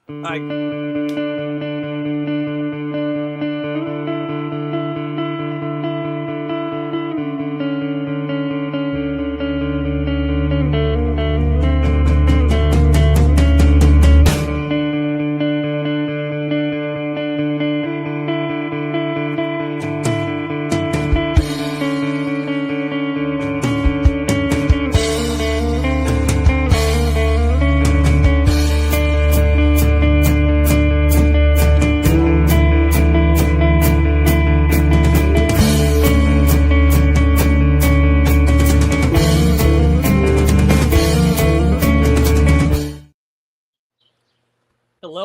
Hello,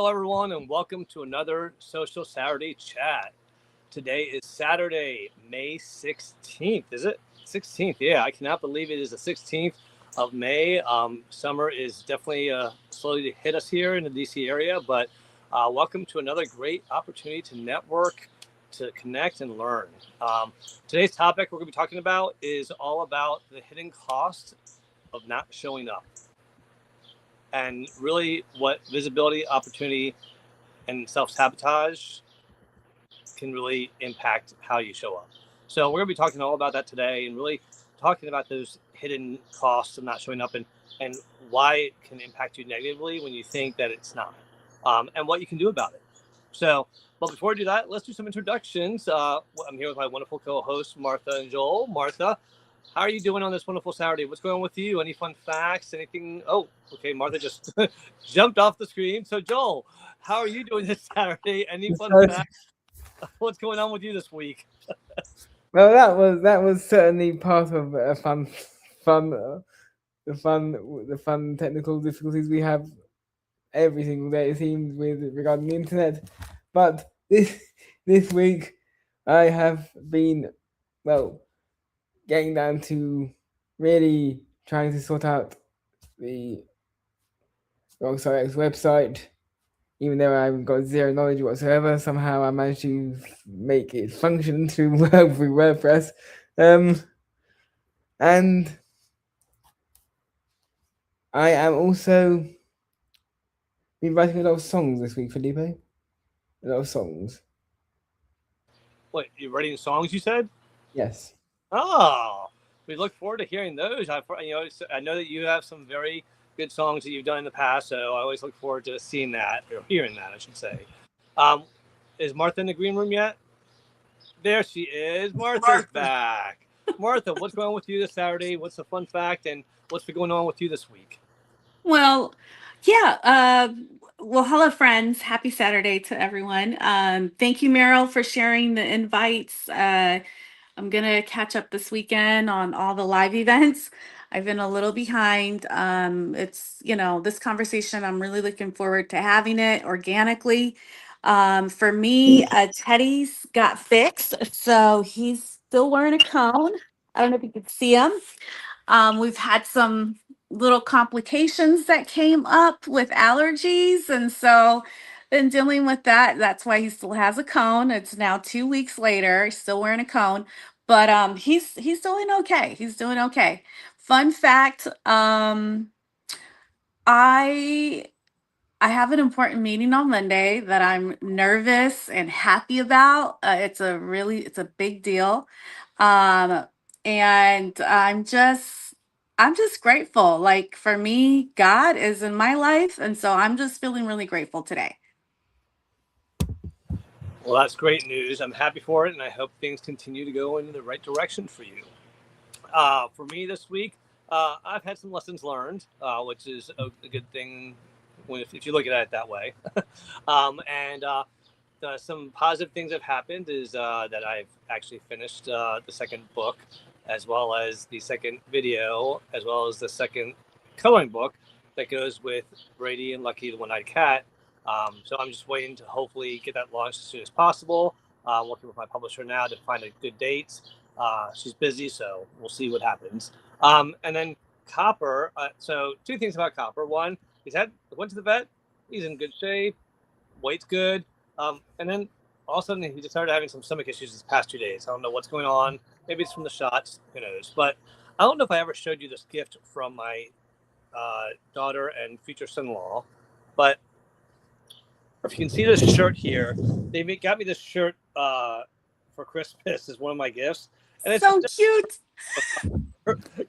everyone, and welcome to another Social Saturday Chat. Today is Saturday, May 16th. Is it? 16th, yeah. I cannot believe it is the 16th of May. Summer is definitely slowly to hit us here in the DC area, but welcome to another great opportunity to network, to connect, and learn. Today's topic we're going to be talking about is all about the hidden cost of not showing up, and really what visibility, opportunity, and self-sabotage can really impact how you show up. So we're going to be talking all about that today, and really talking about those hidden costs of not showing up, and why it can impact you negatively when you think that it's not, and what you can do about it. So, but before we do that, let's do some introductions. I'm here with my wonderful co-hosts, Martha and Joel. Martha, how are you doing on this wonderful Saturday? What's going on with you? Any fun facts? Anything? Oh, okay. Martha just jumped off the screen. So, Joel, how are you doing this Saturday? Any fun facts? What's going on with you this week? Well, that was certainly part of a the fun technical difficulties we have every single day, it seems, with regarding the internet. But this week, I have been getting down to really trying to sort out the Rockstar X website. Even though I've got zero knowledge whatsoever, somehow I managed to make it function to work with WordPress. And I am also been writing a lot of songs this week, Felipe. A lot of songs. What, you're writing songs, you said? Yes. Oh, we look forward to hearing those. I know that you have some very good songs that you've done in the past, so I always look forward to seeing that, or hearing that, I should say. Is Martha in the green room yet? There she is. Martha's back. Martha, what's going on with you this Saturday? What's the fun fact, and what's been going on with you this week? Well, yeah. Well, hello, friends. Happy Saturday to everyone. Thank you, Meryl, for sharing the invites. I'm going to catch up this weekend on all the live events. I've been a little behind. This conversation, I'm really looking forward to having it organically. For me, Teddy's got fixed, so he's still wearing a cone. I don't know if you can see him. We've had some little complications that came up with allergies, and so been dealing with that. That's why he still has a cone. It's now 2 weeks later. He's still wearing a cone, but he's doing okay. He's doing okay. Fun fact: I I have an important meeting on Monday that I'm nervous and happy about. It's a big deal. Um, and I'm just grateful. Like for me, God is in my life. And so I'm just feeling really grateful today. Well, that's great news. I'm happy for it, and I hope things continue to go in the right direction for you. For me this week, I've had some lessons learned, which is a good thing if you look at it that way. And some positive things have happened is that I've actually finished the second book, as well as the second video, as well as the second coloring book that goes with Brady and Lucky the One-Eyed Cat. So I'm just waiting to hopefully get that launched as soon as possible. Working with my publisher now to find a good date. She's busy, so we'll see what happens. And then Copper. So two things about Copper. One, went to the vet. He's in good shape. Weight's good. And then all of a sudden he just started having some stomach issues these past 2 days. I don't know what's going on. Maybe it's from the shots. Who knows? But I don't know if I ever showed you this gift from my daughter and future son-in-law. But if you can see this shirt here, got me this shirt for Christmas as one of my gifts. And it's so cute.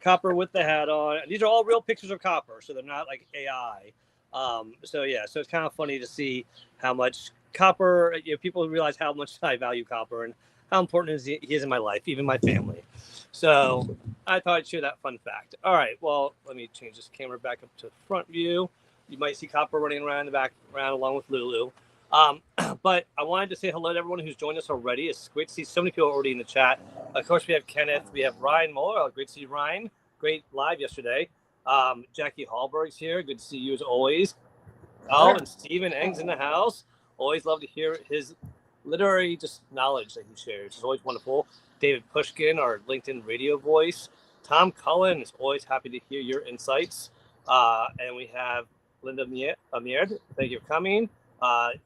Copper with the hat on. These are all real pictures of Copper, so they're not like AI. So it's kind of funny to see how much Copper, people realize how much I value Copper and how important he is in my life, even my family. So I thought I'd share that fun fact. All right, well, let me change this camera back up to front view. You might see Copper running around in the background along with Lulu. But I wanted to say hello to everyone who's joined us already. It's great to see so many people already in the chat. Of course, we have Kenneth. We have Ryan Moore. Great to see you, Ryan. Great live yesterday. Jackie Hallberg's here. Good to see you as always. Oh, and Stephen Eng's in the house. Always love to hear his literary just knowledge that he shares. It's always wonderful. David Pushkin, our LinkedIn radio voice. Tom Cullen is always happy to hear your insights. And we have Linda Amir. Thank you for coming.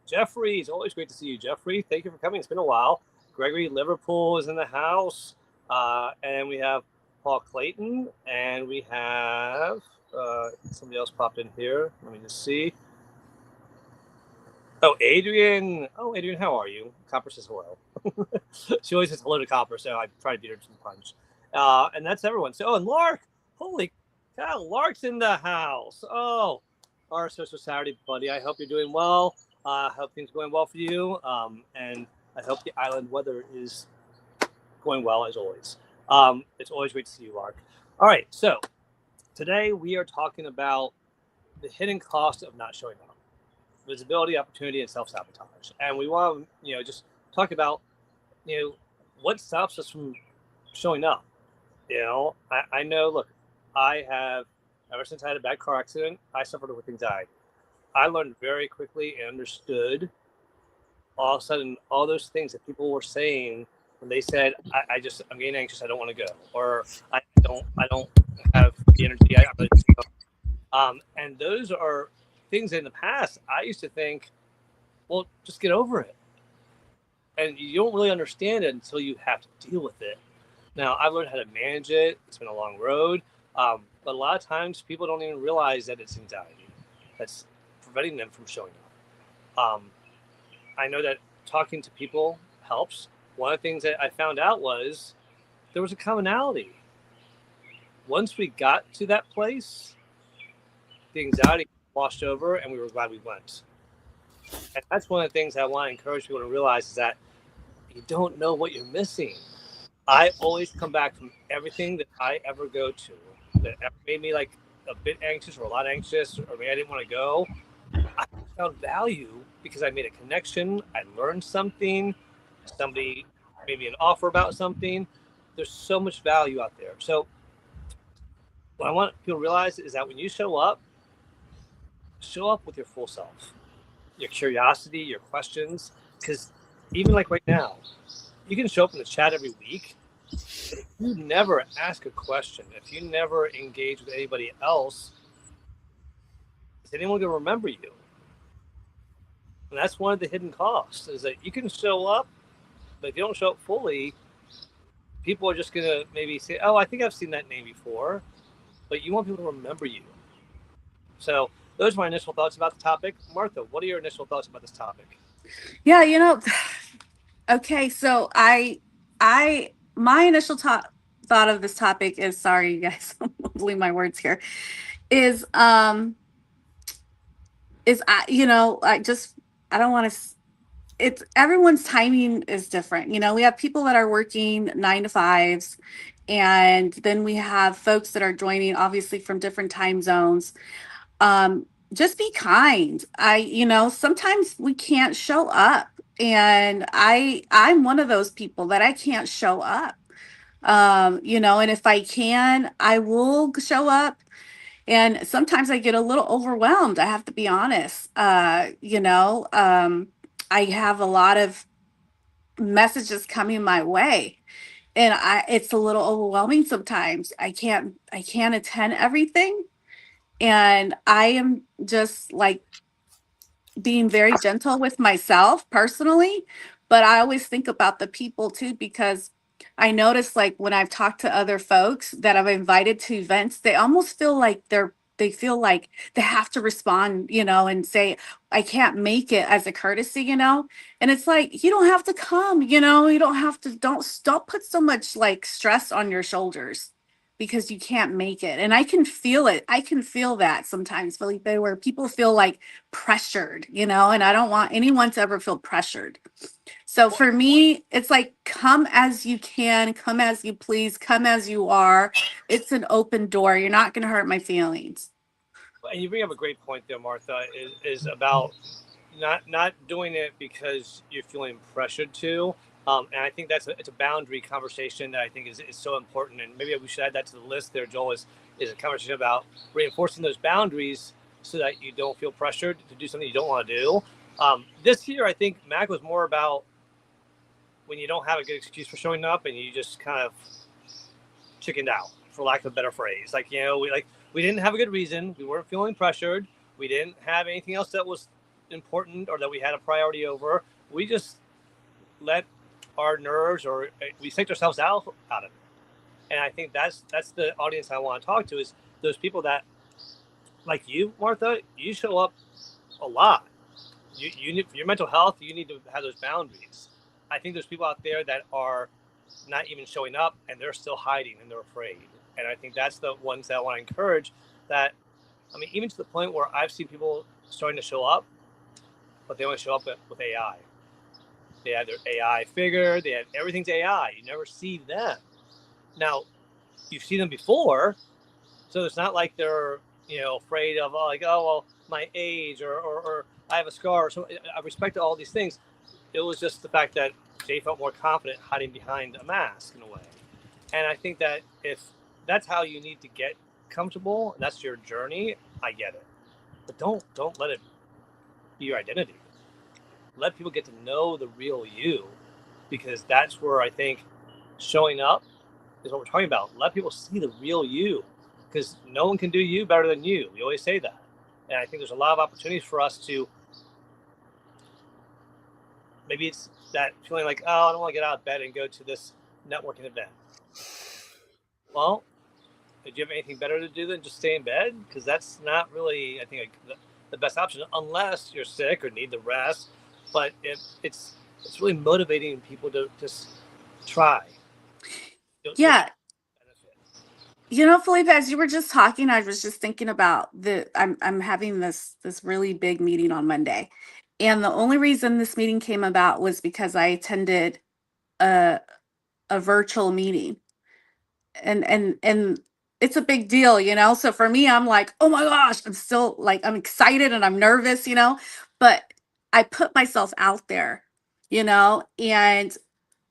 Jeffrey, it's always great to see you, Jeffrey. Thank you for coming. It's been a while. Gregory Liverpool is in the house. And we have Paul Clayton. And we have somebody else popped in here. Let me just see. Oh, Adrian. Oh, Adrian, how are you? Copper says hello. She always says hello to Copper, so I try to beat her to the punch. And that's everyone. So, and Lark. Holy cow, Lark's in the house. Oh, our Social Saturday buddy. I hope you're doing well. I hope things are going well for you. And I hope the island weather is going well as always. It's always great to see you, Lark. All right, so today we are talking about the hidden cost of not showing up. Visibility, opportunity, and self-sabotage. And we want to, just talk about, what stops us from showing up. I know, look, I have, ever since I had a bad car accident, I suffered with anxiety. I learned very quickly and understood all of a sudden all those things that people were saying when they said, I'm getting anxious, I don't want to go, or I don't have the energy. And those are things in the past I used to think, well, just get over it. And you don't really understand it until you have to deal with it. Now, I've learned how to manage it. It's been a long road. But a lot of times people don't even realize that it's anxiety that's preventing them from showing up. I know that talking to people helps. One of the things that I found out was there was a commonality. Once we got to that place, the anxiety washed over and we were glad we went. And that's one of the things I want to encourage people to realize is that you don't know what you're missing. I always come back from everything that I ever go to that ever made me like a bit anxious or a lot anxious, or maybe I didn't want to go. I found value because I made a connection. I learned something. Somebody made me an offer about something. There's so much value out there. So what I want people to realize is that when you show up with your full self, your curiosity, your questions, because even like right now, you can show up in the chat every week. But if you never ask a question, if you never engage with anybody else, is anyone going to remember you? And that's one of the hidden costs, is that you can show up, but if you don't show up fully, people are just going to maybe say, oh, I think I've seen that name before, but you want people to remember you. So those are my initial thoughts about the topic. Martha, what are your initial thoughts about this topic? Yeah, okay, so my initial thought of this topic is, sorry, you guys, I'm mumbling my words here, is I don't want to, it's everyone's timing is different. We have people that are working 9 to 5s, and then we have folks that are joining obviously from different time zones. Just be kind. Sometimes we can't show up, and I'm one of those people that I can't show up. And if I can, I will show up. And sometimes I get a little overwhelmed. I have to be honest. I have a lot of messages coming my way, and it's a little overwhelming sometimes. I can't attend everything. And I am just like being very gentle with myself personally, but I always think about the people too, because I notice like when I've talked to other folks that I've invited to events, they almost feel like they're they feel like they have to respond, and say, I can't make it as a courtesy, and it's like, you don't have to come, you don't have to, don't put so much like stress on your shoulders because you can't make it. And I can feel it. I can feel that sometimes, Felipe, where people feel like pressured, and I don't want anyone to ever feel pressured. So for me, it's like, come as you can, come as you please, come as you are. It's an open door. You're not going to hurt my feelings. And you bring up a great point there, Martha, is about not doing it because you're feeling pressured to. And I think it's a boundary conversation that I think is so important. And maybe we should add that to the list there, Joel, is a conversation about reinforcing those boundaries so that you don't feel pressured to do something you don't want to do. This year, I think MAC was more about when you don't have a good excuse for showing up and you just kind of chickened out, for lack of a better phrase. Like, we didn't have a good reason. We weren't feeling pressured. We didn't have anything else that was important or that we had a priority over. We just let our nerves, or we psyched ourselves out of it. And I think that's the audience I want to talk to, is those people that, like you, Martha, you show up a lot. You need, for your mental health, you need to have those boundaries. I think there's people out there that are not even showing up and they're still hiding and they're afraid. And I think that's the ones that I want to encourage. That, I mean, even to the point where I've seen people starting to show up, but they only show up with AI. They have their AI figure. They have everything's AI. You never see them. Now, you've seen them before, so it's not like they're afraid of my age or I have a scar. So I respect all these things. It was just the fact that they felt more confident hiding behind a mask in a way. And I think that if that's how you need to get comfortable, and that's your journey, I get it. But don't let it be your identity. Let people get to know the real you, because that's where I think showing up is what we're talking about. Let people see the real you, because no one can do you better than you. We always say that. And I think there's a lot of opportunities for us to, maybe it's that feeling like, I don't want to get out of bed and go to this networking event. Well, do you have anything better to do than just stay in bed? Because that's not really, I think, the best option, unless you're sick or need the rest. But it's really motivating people to just try. Yeah. Felipe, as you were just talking, I was just thinking about I'm having this really big meeting on Monday. And the only reason this meeting came about was because I attended a virtual meeting. And it's a big deal, So for me, I'm like, oh my gosh, I'm still like, I'm excited and I'm nervous, but I put myself out there, and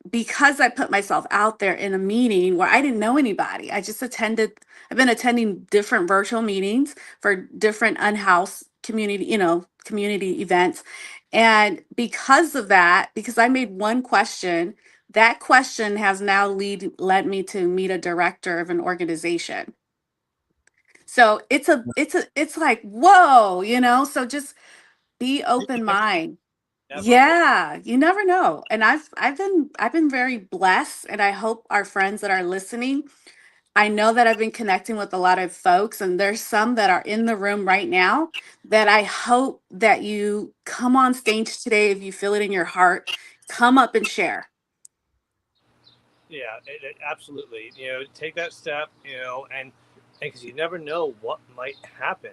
because I put myself out there in a meeting where I didn't know anybody, I've been attending different virtual meetings for different unhoused community events. And because of that, because I made one question, that question has now led me to meet a director of an organization. So it's like, whoa, so just be open mind. Yeah, you never know. And I've been very blessed, and I hope our friends that are listening, I know that I've been connecting with a lot of folks, and there's some that are in the room right now that I hope that you come on stage today if you feel it in your heart, come up and share. Yeah, absolutely. Take that step, and because you never know what might happen.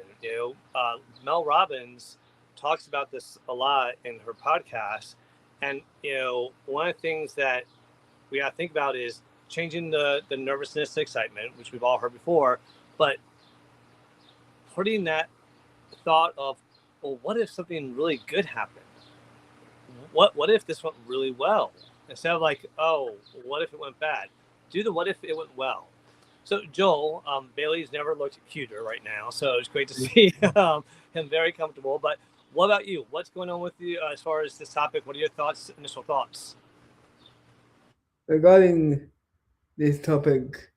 Mel Robbins talks about this a lot in her podcast. And, one of the things that we got to think about is changing the nervousness to excitement, which we've all heard before, but putting that thought of, well, what if something really good happened? What if this went really well? Instead of like, oh, what if it went bad? Do the what if it went well. So Joel, Bailey's never looked cuter right now, so it's great to see him very comfortable. But what about you? What's going on with you as far as this topic? What are your initial thoughts? Regarding this topic,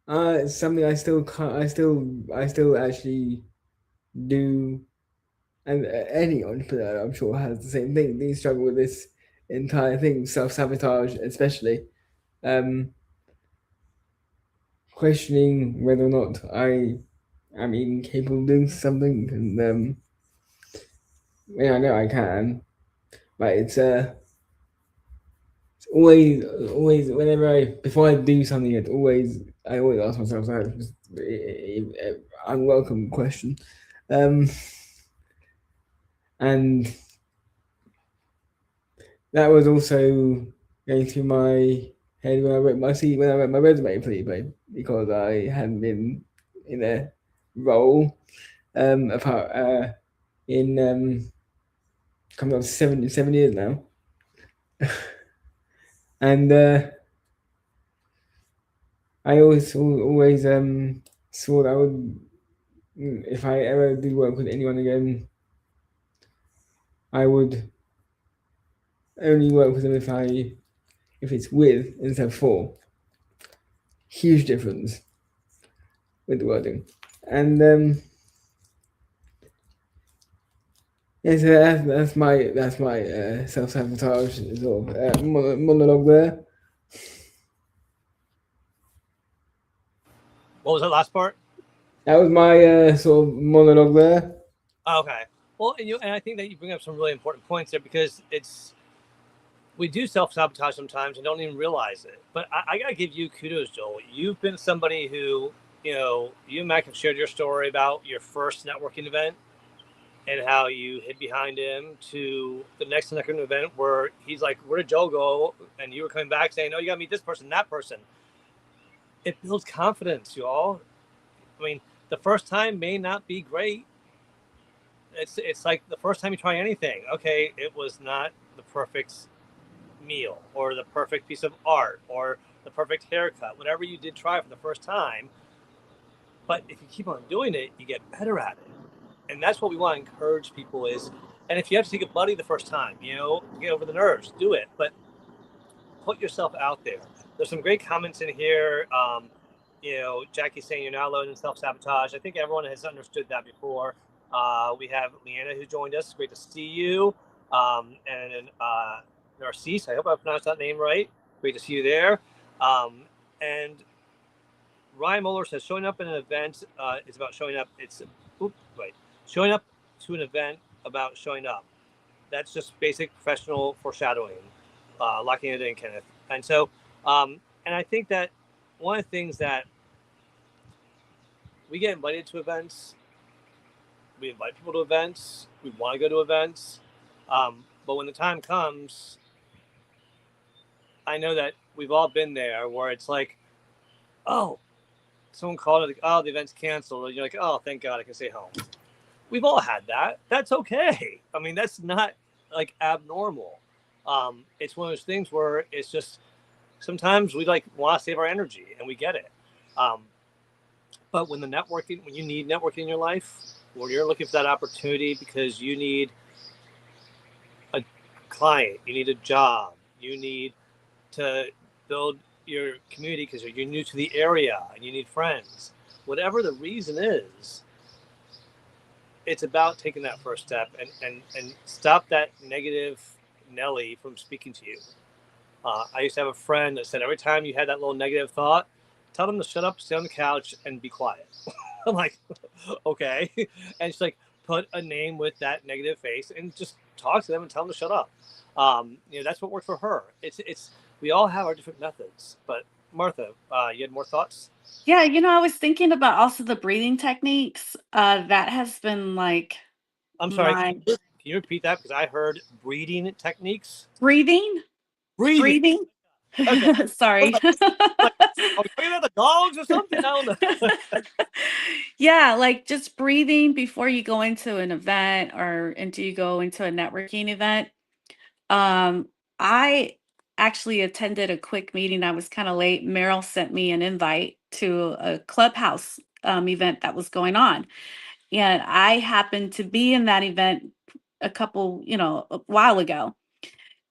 it's something I still actually do, and any entrepreneur, I'm sure, has the same thing. They struggle with this entire thing, self-sabotage especially. questioning whether or not I am even capable of doing something, and I know I can, but it's always whenever before I do something, I always ask myself that unwelcome question, and that was also going through my head when I wrote my resume pretty because I hadn't been in a role apart in coming up to 7 years now, and I always swore I would, if I ever did work with anyone again, I would only work with them if it's with instead of for. Huge difference with the wording, and yeah, so that's my self-sabotage sort of monologue there. What was that last part? That was my sort of monologue there. Okay. Well, and I think that you bring up some really important points there, because we do self-sabotage sometimes and don't even realize it. But I gotta give you kudos, Joel. You've been somebody who, you and Mac have shared your story about your first networking event and how you hid behind him, to the next networking event where he's like, "Where did Joel go?" And you were coming back saying, "No, you gotta meet this person, that person." It builds confidence, y'all. I mean, the first time may not be great. It's like the first time you try anything. Okay, it was not the perfect meal or the perfect piece of art or the perfect haircut, whatever you did try for the first time. But if you keep on doing it, you get better at it. And that's what we want to encourage people is, and if you have to take a buddy the first time, get over the nerves, do it. But put yourself out there. There's some great comments in here. Jackie saying you're not alone in self-sabotage. I think everyone has understood that before. We have Leanna who joined us. Great to see you. And then Narcisse, I hope I pronounced that name right. Great to see you there. And Ryan Moeller says showing up at an event is about showing up. Showing up to an event about showing up. That's just basic professional foreshadowing. Locking it in, Kenneth. And so, and I think that one of the things that we get invited to events, we invite people to events, we want to go to events, but when the time comes, I know that we've all been there where it's like, oh, someone called it, oh, the event's canceled. And you're like, oh, thank God I can stay home. We've all had that. That's okay. I mean, that's not like abnormal. It's one of those things where it's just sometimes we want to save our energy, and we get it. But when you need networking in your life, when you're looking for that opportunity because you need a client, you need a job, you need to build your community because you're new to the area and you need friends, whatever the reason is, it's about taking that first step and stop that negative Nelly from speaking to you. I used to have a friend that said every time you had that little negative thought, tell them to shut up, stay on the couch, and be quiet. I'm like, okay. And she's like, put a name with that negative face and just talk to them and tell them to shut up. That's what worked for her. It's we all have our different methods. But Martha, you had more thoughts? Yeah, I was thinking about also the breathing techniques. That has been like I'm sorry. my Can you repeat that? Because I heard breathing techniques. breathing. Breathing. Okay. Sorry. Like, are we talking about the dogs or something? I don't know. Yeah, like just breathing before you go into an event or until you go into a networking event. I actually attended a quick meeting. I was kind of late. Meryl sent me an invite to a clubhouse event that was going on. And I happened to be in that event a while ago.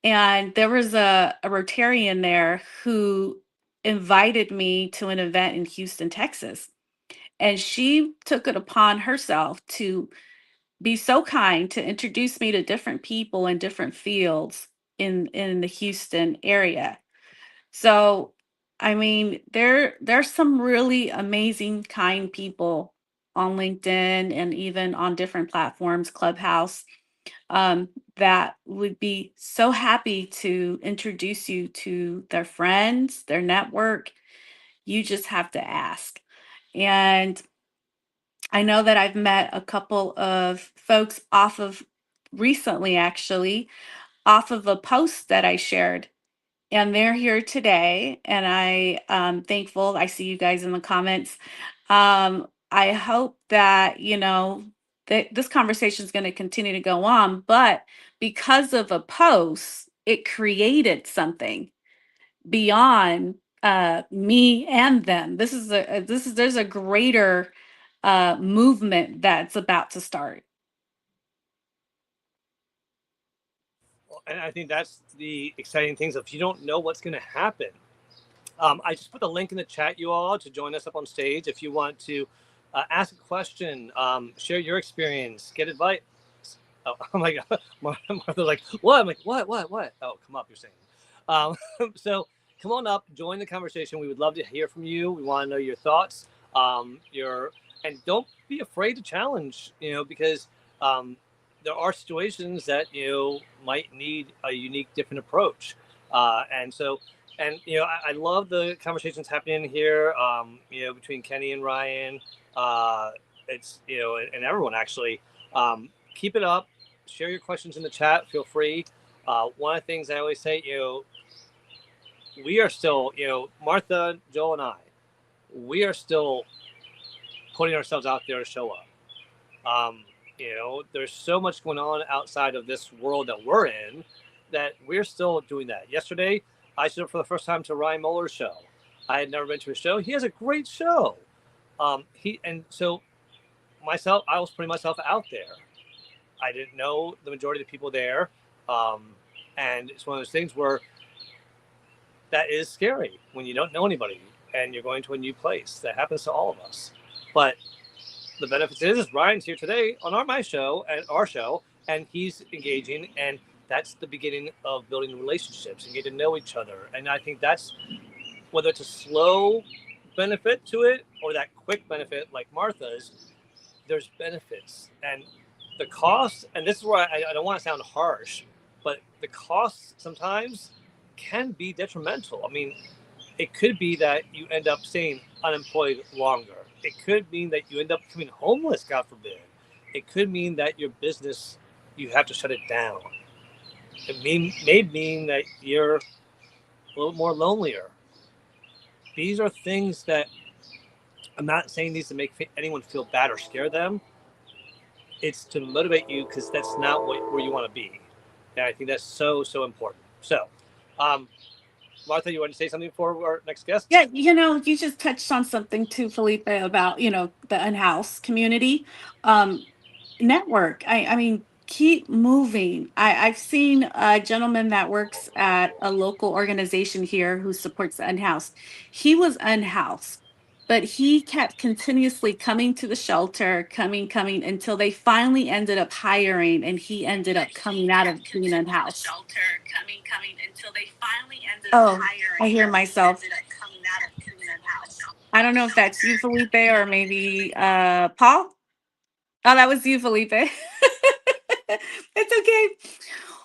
And there was a Rotarian there who invited me to an event in Houston, Texas. And she took it upon herself to be so kind to introduce me to different people in different fields in the Houston area. So I mean, there's some really amazing, kind people on LinkedIn and even on different platforms, Clubhouse, that would be so happy to introduce you to their friends, their network. You just have to ask. And I know that I've met a couple of folks off of recently, actually, off of a post that I shared, and they're here today. And I'm thankful. I see you guys in the comments. I hope that, that this conversation is going to continue to go on, but because of a post, it created something beyond me and them. There's a greater movement that's about to start. And I think that's the exciting things. If you don't know what's going to happen, I just put the link in the chat, you all, to join us up on stage. If you want to ask a question, share your experience, get advice. Oh my God. Martha's like, what? I'm like, what? Oh, come up, you're saying. So come on up, join the conversation. We would love to hear from you. We want to know your thoughts. And don't be afraid to challenge, because there are situations that, might need a unique, different approach. And I love the conversations happening here, between Kenny and Ryan. It's, and everyone actually. Keep it up. Share your questions in the chat. Feel free. One of the things I always say, we are still, Martha, Joel, and I, we are still putting ourselves out there to show up. There's so much going on outside of this world that we're in that we're still doing that. Yesterday, I showed up for the first time to Ryan Muller's show. I had never been to his show. He has a great show. I was putting myself out there. I didn't know the majority of the people there. And it's one of those things where that is scary when you don't know anybody and you're going to a new place. That happens to all of us. But the benefit is Ryan's here today on our show, and he's engaging, and that's the beginning of building relationships and getting to know each other. And I think that's, whether it's a slow benefit to it or that quick benefit like Martha's, there's benefits. And the cost, and this is where I don't want to sound harsh, but the costs sometimes can be detrimental. I mean, it could be that you end up staying unemployed longer. It could mean that you end up becoming homeless, God forbid. It could mean that your business, you have to shut it down. It may mean that you're a little more lonelier. These are things that, I'm not saying these to make anyone feel bad or scare them. It's to motivate you, because that's not where you want to be. And I think that's so, so important. So, Martha, you want to say something before our next guest? Yeah, you just touched on something too, Felipe, about, the Unhoused community network. I mean, keep moving. I've seen a gentleman that works at a local organization here who supports the Unhoused. He was unhoused, but he kept continuously coming to the shelter, coming, until they finally ended up hiring, and he ended up coming out of being unhoused. Oh, I hear myself. I don't know if that's you, Felipe, or maybe Paul. Oh, that was you, Felipe. It's okay.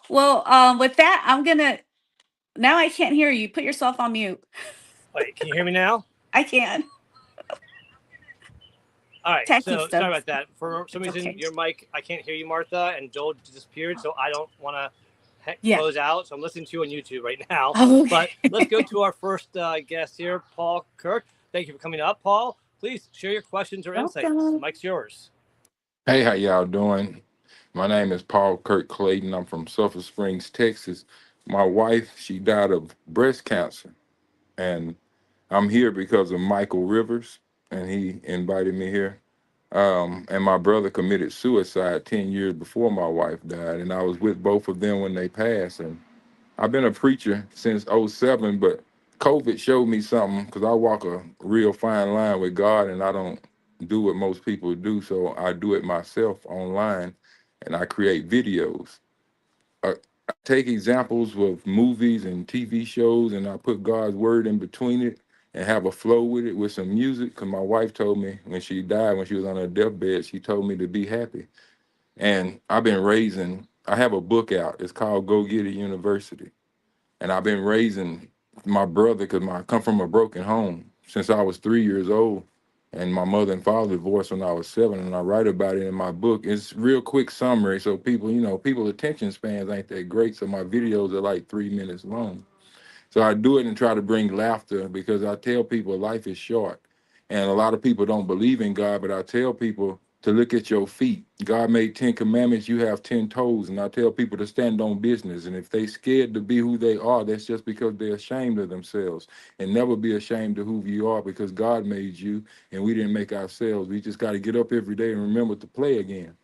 Well, with that, now I can't hear you. Put yourself on mute. Wait, can you hear me now? I can. All right, Techie so stuff. sorry about that. For some reason, okay. your mic, I can't hear you, Martha, and Joel disappeared, so I don't want to Yeah. close out. So I'm listening to you on YouTube right now. Okay. But let's go to our first guest here, Paul Kirk. Thank you for coming up, Paul. Please share your questions or insights. The mic's yours. Hey, how y'all doing? My name is Paul Kirk Clayton. I'm from Sulphur Springs, Texas. My wife, she died of breast cancer, and I'm here because of Michael Rivers, and he invited me here. And my brother committed suicide 10 years before my wife died, and I was with both of them when they passed. And I've been a preacher since '07, but COVID showed me something, because I walk a real fine line with God, and I don't do what most people do, so I do it myself online, and I create videos. take examples of movies and TV shows, and I put God's word in between it and have a flow with it with some music. Because my wife told me when she died, when she was on her deathbed, she told me to be happy. And I have a book out. It's called Go Get It University. And I've been raising my brother because I come from a broken home since I was 3 years old. And my mother and father divorced when I was 7, and I write about it in my book. It's real quick summary, so people's attention spans ain't that great. So my videos are like 3 minutes long. So I do it and try to bring laughter because I tell people life is short. And a lot of people don't believe in God, but I tell people to look at your feet. God made 10 commandments, you have 10 toes. And I tell people to stand on business. And if they scared to be who they are, that's just because they're ashamed of themselves. And never be ashamed of who you are, because God made you and we didn't make ourselves. We just got to get up every day and remember to play again.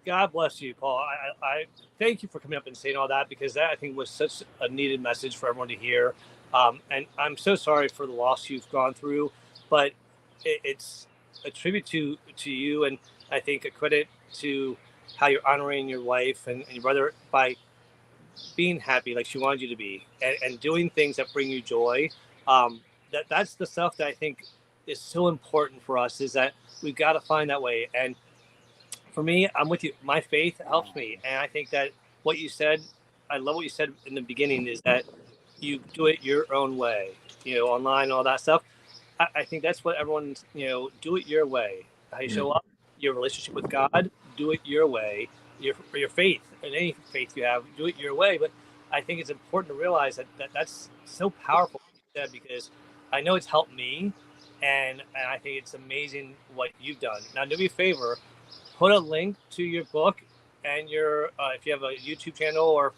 God bless you, Paul. I thank you for coming up and saying all that, because that, I think, was such a needed message for everyone to hear. And I'm so sorry for the loss you've gone through, but it's a tribute to you, and I think a credit to how you're honoring your wife and your brother by being happy like she wanted you to be, and doing things that bring you joy. That's the stuff that I think is so important for us, is that we've got to find that way. And for me, I'm with you. My faith helps me. And I think that what you said, I love what you said in the beginning, is that you do it your own way, online, all that stuff. I think that's what everyone's, do it your way. How you show up, your relationship with God, do it your way. Your faith, and any faith you have, do it your way. But I think it's important to realize that's so powerful, because I know it's helped me, and I think it's amazing what you've done. Now, do me a favor, put a link to your book and your if you have a YouTube channel, or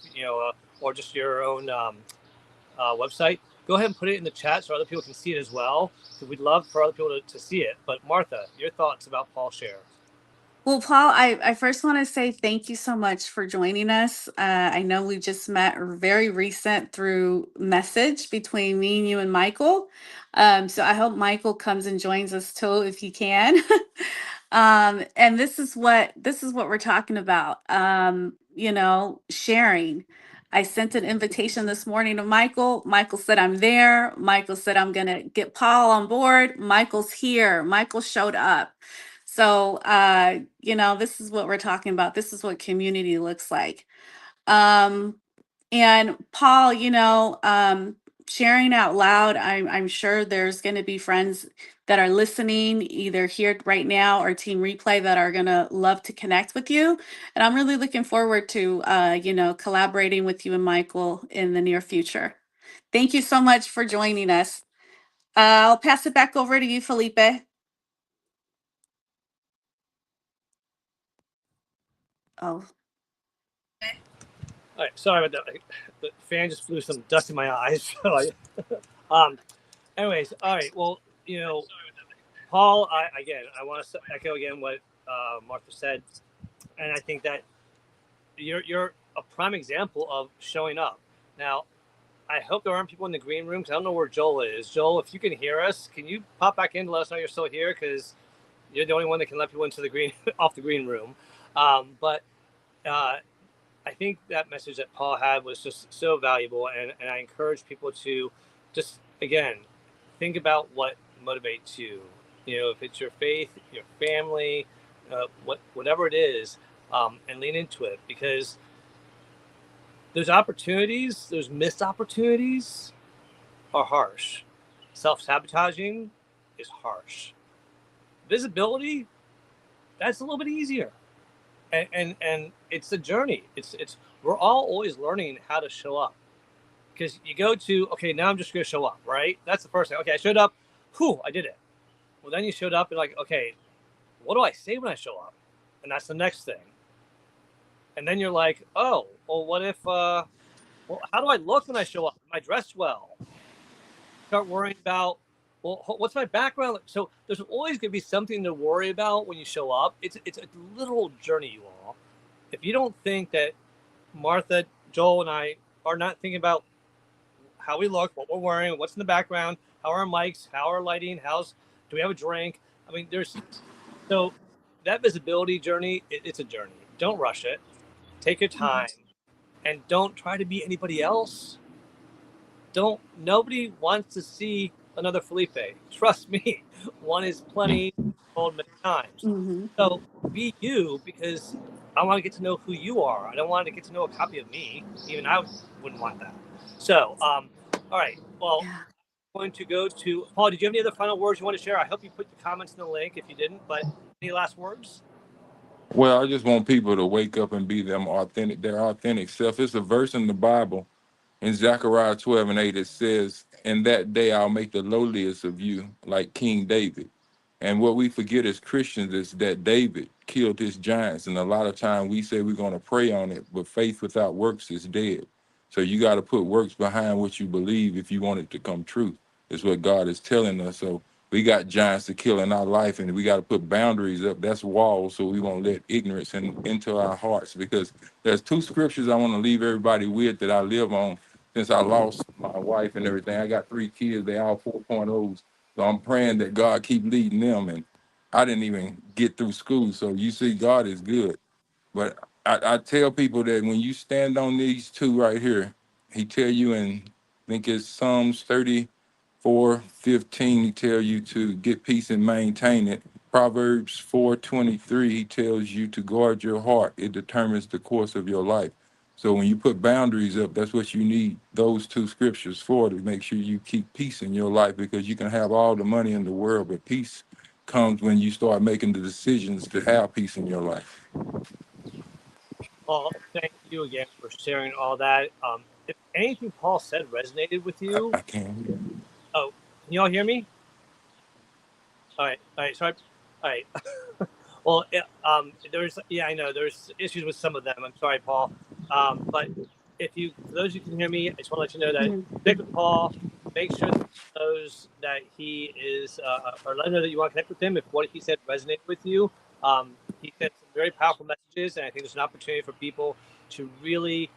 or just your own website, go ahead and put it in the chat so other people can see it as well, because we'd love for other people to see it. But Martha, your thoughts about Paul Scher? Well, Paul, I first want to say thank you so much for joining us. I know we just met very recent through message between me and you and Michael. So I hope Michael comes and joins us too if he can. And this is what we're talking about. Sharing. I sent an invitation this morning to Michael. Michael said I'm there. Michael said I'm gonna get Paul on board. Michael's here. Michael showed up. So, this is what we're talking about. This is what community looks like. Um, and Paul, sharing out loud, I'm sure there's going to be friends that are listening either here right now or team replay that are going to love to connect with you. And I'm really looking forward to, collaborating with you and Michael in the near future. Thank you so much for joining us. I'll pass it back over to you, Felipe. Oh. All right, sorry about that. The fan just blew some dust in my eyes. Anyways, all right. Well, Paul, I want to echo again what Martha said, and I think that you're a prime example of showing up. Now, I hope there aren't people in the green room, because I don't know where Joel is. Joel, if you can hear us, can you pop back in to let us know you're still here? Because you're the only one that can let people into the green off the green room. But I think that message that Paul had was just so valuable, and I encourage people to just, again, think about what motivates you. If it's your faith, your family, whatever it is, and lean into it, because those opportunities, those missed opportunities, are harsh. Self-sabotaging is harsh. Visibility, that's a little bit easier. And it's a journey. It's we're all always learning how to show up, because you go to, okay, now I'm just going to show up, right? That's the first thing. Okay, I showed up. Whew, I did it. Well, then you showed up and like, okay, what do I say when I show up? And that's the next thing. And then you're like, oh, well, what if, how do I look when I show up? Am I dressed well? Start worrying about, well, what's my background? So there's always going to be something to worry about when you show up. It's a literal journey, you all. If you don't think that Martha, Joel, and I are not thinking about how we look, what we're wearing, what's in the background, how are our mics, how our lighting, do we have a drink? I mean, so that visibility journey, it's a journey. Don't rush it. take your time, and don't try to be anybody else. Nobody wants to see another Felipe. Trust me, one is plenty, told many times. Mm-hmm. So be you, because I want to get to know who you are. I don't want to get to know a copy of me. Even I wouldn't want that. So, all right. Well, Yeah. I'm going to go to Paul. Did you have any other final words you want to share? I hope you put the comments in the link if you didn't, but any last words? Well, I just want people to wake up and be their authentic self. It's a verse in the Bible in Zechariah 12:8. It says, "In that day I'll make the lowliest of you like King David." And what we forget as Christians is that David killed his giants. And a lot of time we say we're going to pray on it, but faith without works is dead. So you got to put works behind what you believe if you want it to come true, is what God is telling us. So we got giants to kill in our life, and we got to put boundaries up. That's walls, so we won't let ignorance into our hearts. Because there's two scriptures I want to leave everybody with that I live on since I lost my wife and everything. I got 3 kids. They all 4.0s. So I'm praying that God keep leading them. And I didn't even get through school. So you see, God is good. But I tell people that when you stand on these two right here, he tell you in, I think it's Psalms 34:15, he tell you to get peace and maintain it. Proverbs 4:23, he tells you to guard your heart. It determines the course of your life. So when you put boundaries up, that's what you need those two scriptures for, to make sure you keep peace in your life, because you can have all the money in the world, but peace comes when you start making the decisions to have peace in your life. Paul, thank you again for sharing all that. If anything Paul said resonated with you, I can. oh, can you all hear me? All right. Sorry. All right. Well, I know there's issues with some of them. I'm sorry, Paul. But for those who can hear me, I just want to let you know that connect with Paul. Make sure that he knows that he is, or let him know that you want to connect with him if what he said resonated with you. He said some very powerful messages, and I think there's an opportunity for people to really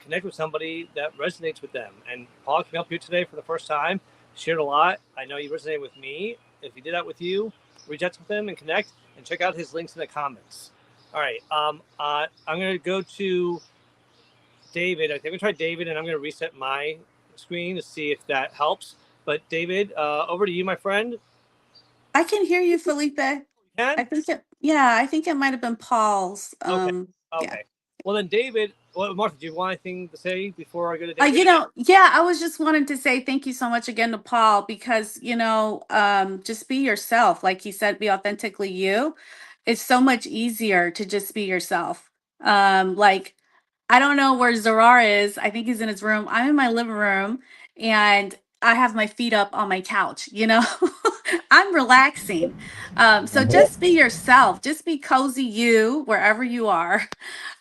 connect with somebody that resonates with them. And Paul came up here today for the first time, shared a lot. I know he resonated with me. If he did that with you, reach out to him and connect, and check out his links in the comments. All right. I'm going to go to David. I think I'm going to try David, and I'm going to reset my screen to see if that helps. But David, over to you, my friend. I can hear you, Felipe. I think it might have been Paul's. Okay. Yeah. Well, then, David. Well, Martha, do you want anything to say before I go to David? I was just wanting to say thank you so much again to Paul, because, just be yourself. Like he said, be authentically you. It's so much easier to just be yourself. Like, I don't know where Zarar is. I think he's in his room. I'm in my living room, and I have my feet up on my couch, I'm relaxing. So just be yourself. Just be cozy you wherever you are.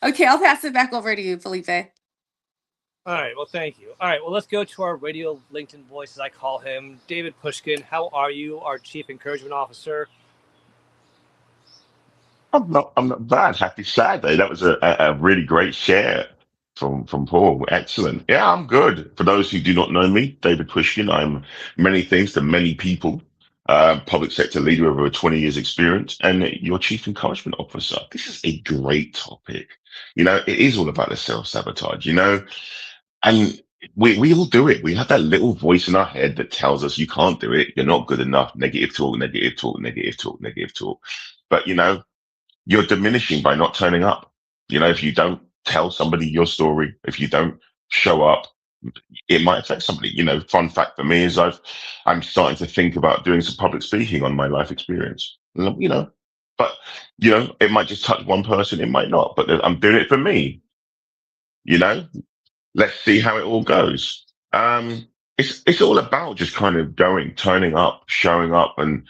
Okay, I'll pass it back over to you, Felipe. All right. Well, thank you. All right. Well, let's go to our radio LinkedIn voice, as I call him, David Pushkin. How are you, our Chief Encouragement Officer? I'm not bad. Happy Saturday. That was a really great share from Paul. Excellent. Yeah, I'm good. For those who do not know me, David Pushkin, I'm many things to many people. Public sector leader with over 20 years experience, and your chief encouragement officer. This is a great topic. It is all about the self-sabotage, and we all do it. We have that little voice in our head that tells us you can't do it, you're not good enough, negative talk, negative talk, negative talk, negative talk. But you're diminishing by not turning up. If you don't tell somebody your story, if you don't show up, it might affect somebody. Fun fact for me is I'm starting to think about doing some public speaking on my life experience. But it might just touch one person, it might not. But I'm doing it for me. Let's see how it all goes. It's all about just kind of turning up, showing up, and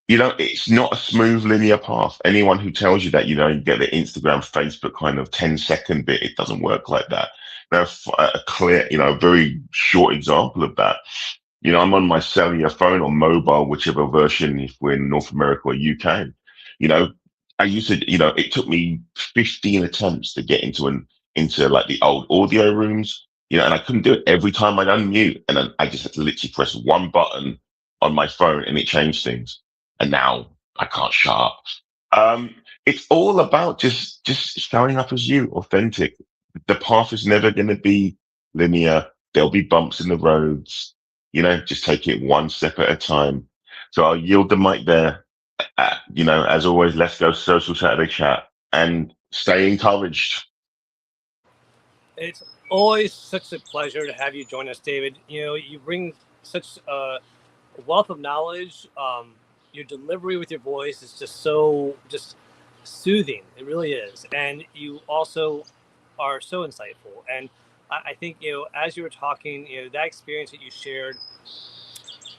it's not a smooth linear path. Anyone who tells you that, you get the Instagram, Facebook kind of 10-second bit, it doesn't work like that. Now, a clear, a very short example of that, I'm on my cellular phone or mobile, whichever version, if we're in North America or UK, I used to, it took me 15 attempts to get into like the old audio rooms, and I couldn't do it every time I'd unmute. And then I just had to literally press one button on my phone and it changed things. And now I can't shut up. it's all about just showing up as you, authentic. The path is never going to be linear. There'll be bumps in the roads. Just take it one step at a time. So I'll yield the mic there. As always, let's go social Saturday chat and stay encouraged. It's always such a pleasure to have you join us, David. You bring such a wealth of knowledge. Your delivery with your voice is just so soothing. It really is. And you also are so insightful. And I think, as you were talking, that experience that you shared,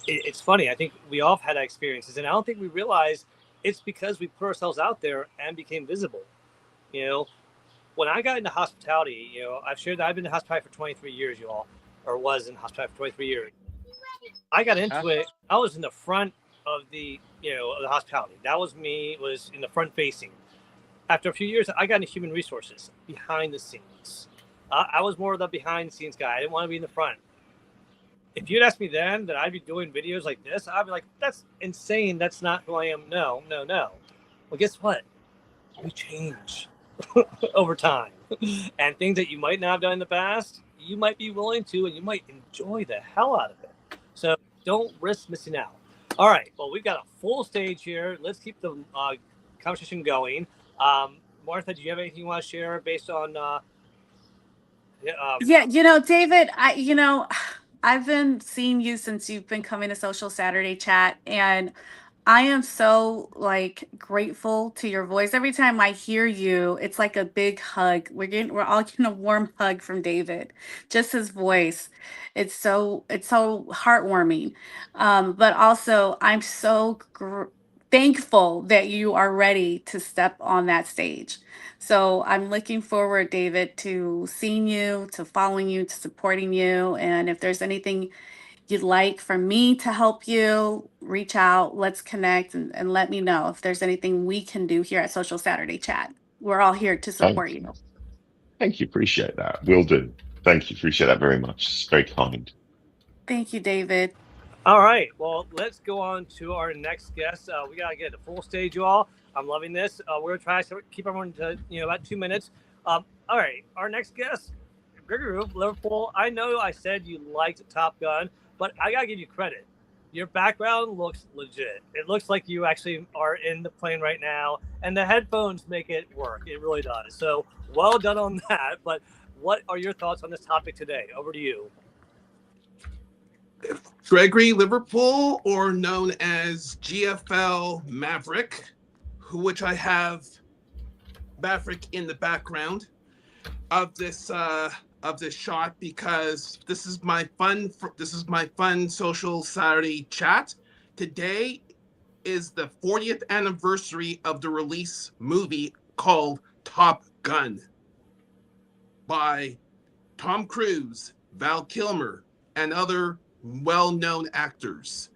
it's funny. I think we all have had experiences, and I don't think we realize it's because we put ourselves out there and became visible. When I got into hospitality, I've shared that I've been in hospitality for 23 years, you all, or was in hospitality for 23 years. I got into it. I was in the front of the, of the hospitality. That was me, was in the front facing. After a few years, I got into human resources, behind the scenes. I was more of the behind the scenes guy. I didn't want to be in the front. If you'd asked me then that I'd be doing videos like this, I'd be like, that's insane. That's not who I am. No. Well, guess what? We change over time. And things that you might not have done in the past, you might be willing to, and you might enjoy the hell out of it. So don't risk missing out. All right. Well, we've got a full stage here. Let's keep the conversation going. Martha, do you have anything you want to share based on? Yeah, David, I've been seeing you since you've been coming to Social Saturday Chat, and I am so grateful to your voice. Every time I hear you, it's like a big hug. We're all getting a warm hug from David. Just his voice. It's so heartwarming. But also I'm so thankful that you are ready to step on that stage. So I'm looking forward, David, to seeing you, to following you, to supporting you. And if there's anything you'd like for me to help you, reach out, let's connect, and let me know if there's anything we can do here at Social Saturday Chat. We're all here to support you. Thank you. Appreciate that. Will do. Thank you. Appreciate that very much. It's very kind. Thank you, David. All right. Well, let's go on to our next guest. We got to get the full stage, you all. I'm loving this. We're going to try to keep everyone to, about 2 minutes. All right. Our next guest, Gregory Roof, Liverpool. I know I said you liked Top Gun, but I got to give you credit. Your background looks legit. It looks like you actually are in the plane right now, and the headphones make it work. It really does. So well done on that. But what are your thoughts on this topic today? Over to you. Gregory Liverpool, or known as GFL Maverick, which I have Maverick in the background of this shot, because this is my fun social Saturday chat. Today is the 40th anniversary of the release movie called Top Gun by Tom Cruise, Val Kilmer, and other well-known actors.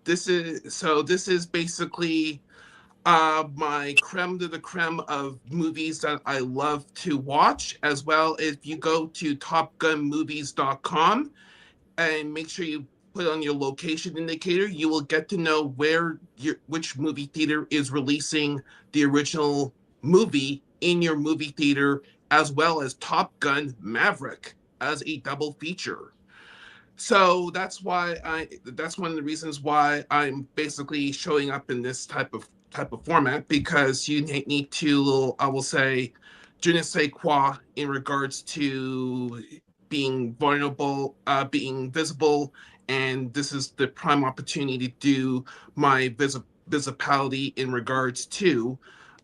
This is basically my creme de la creme of movies that I love to watch, as well. If you go to topgunmovies.com and make sure you put on your location indicator, you will get to know which movie theater is releasing the original movie in your movie theater, as well as Top Gun Maverick as a double feature. So that's one of the reasons why I'm basically showing up in this type of format, because you need to, I will say, je ne sais quoi in regards to being vulnerable, being visible, and this is the prime opportunity to do my visibility in regards to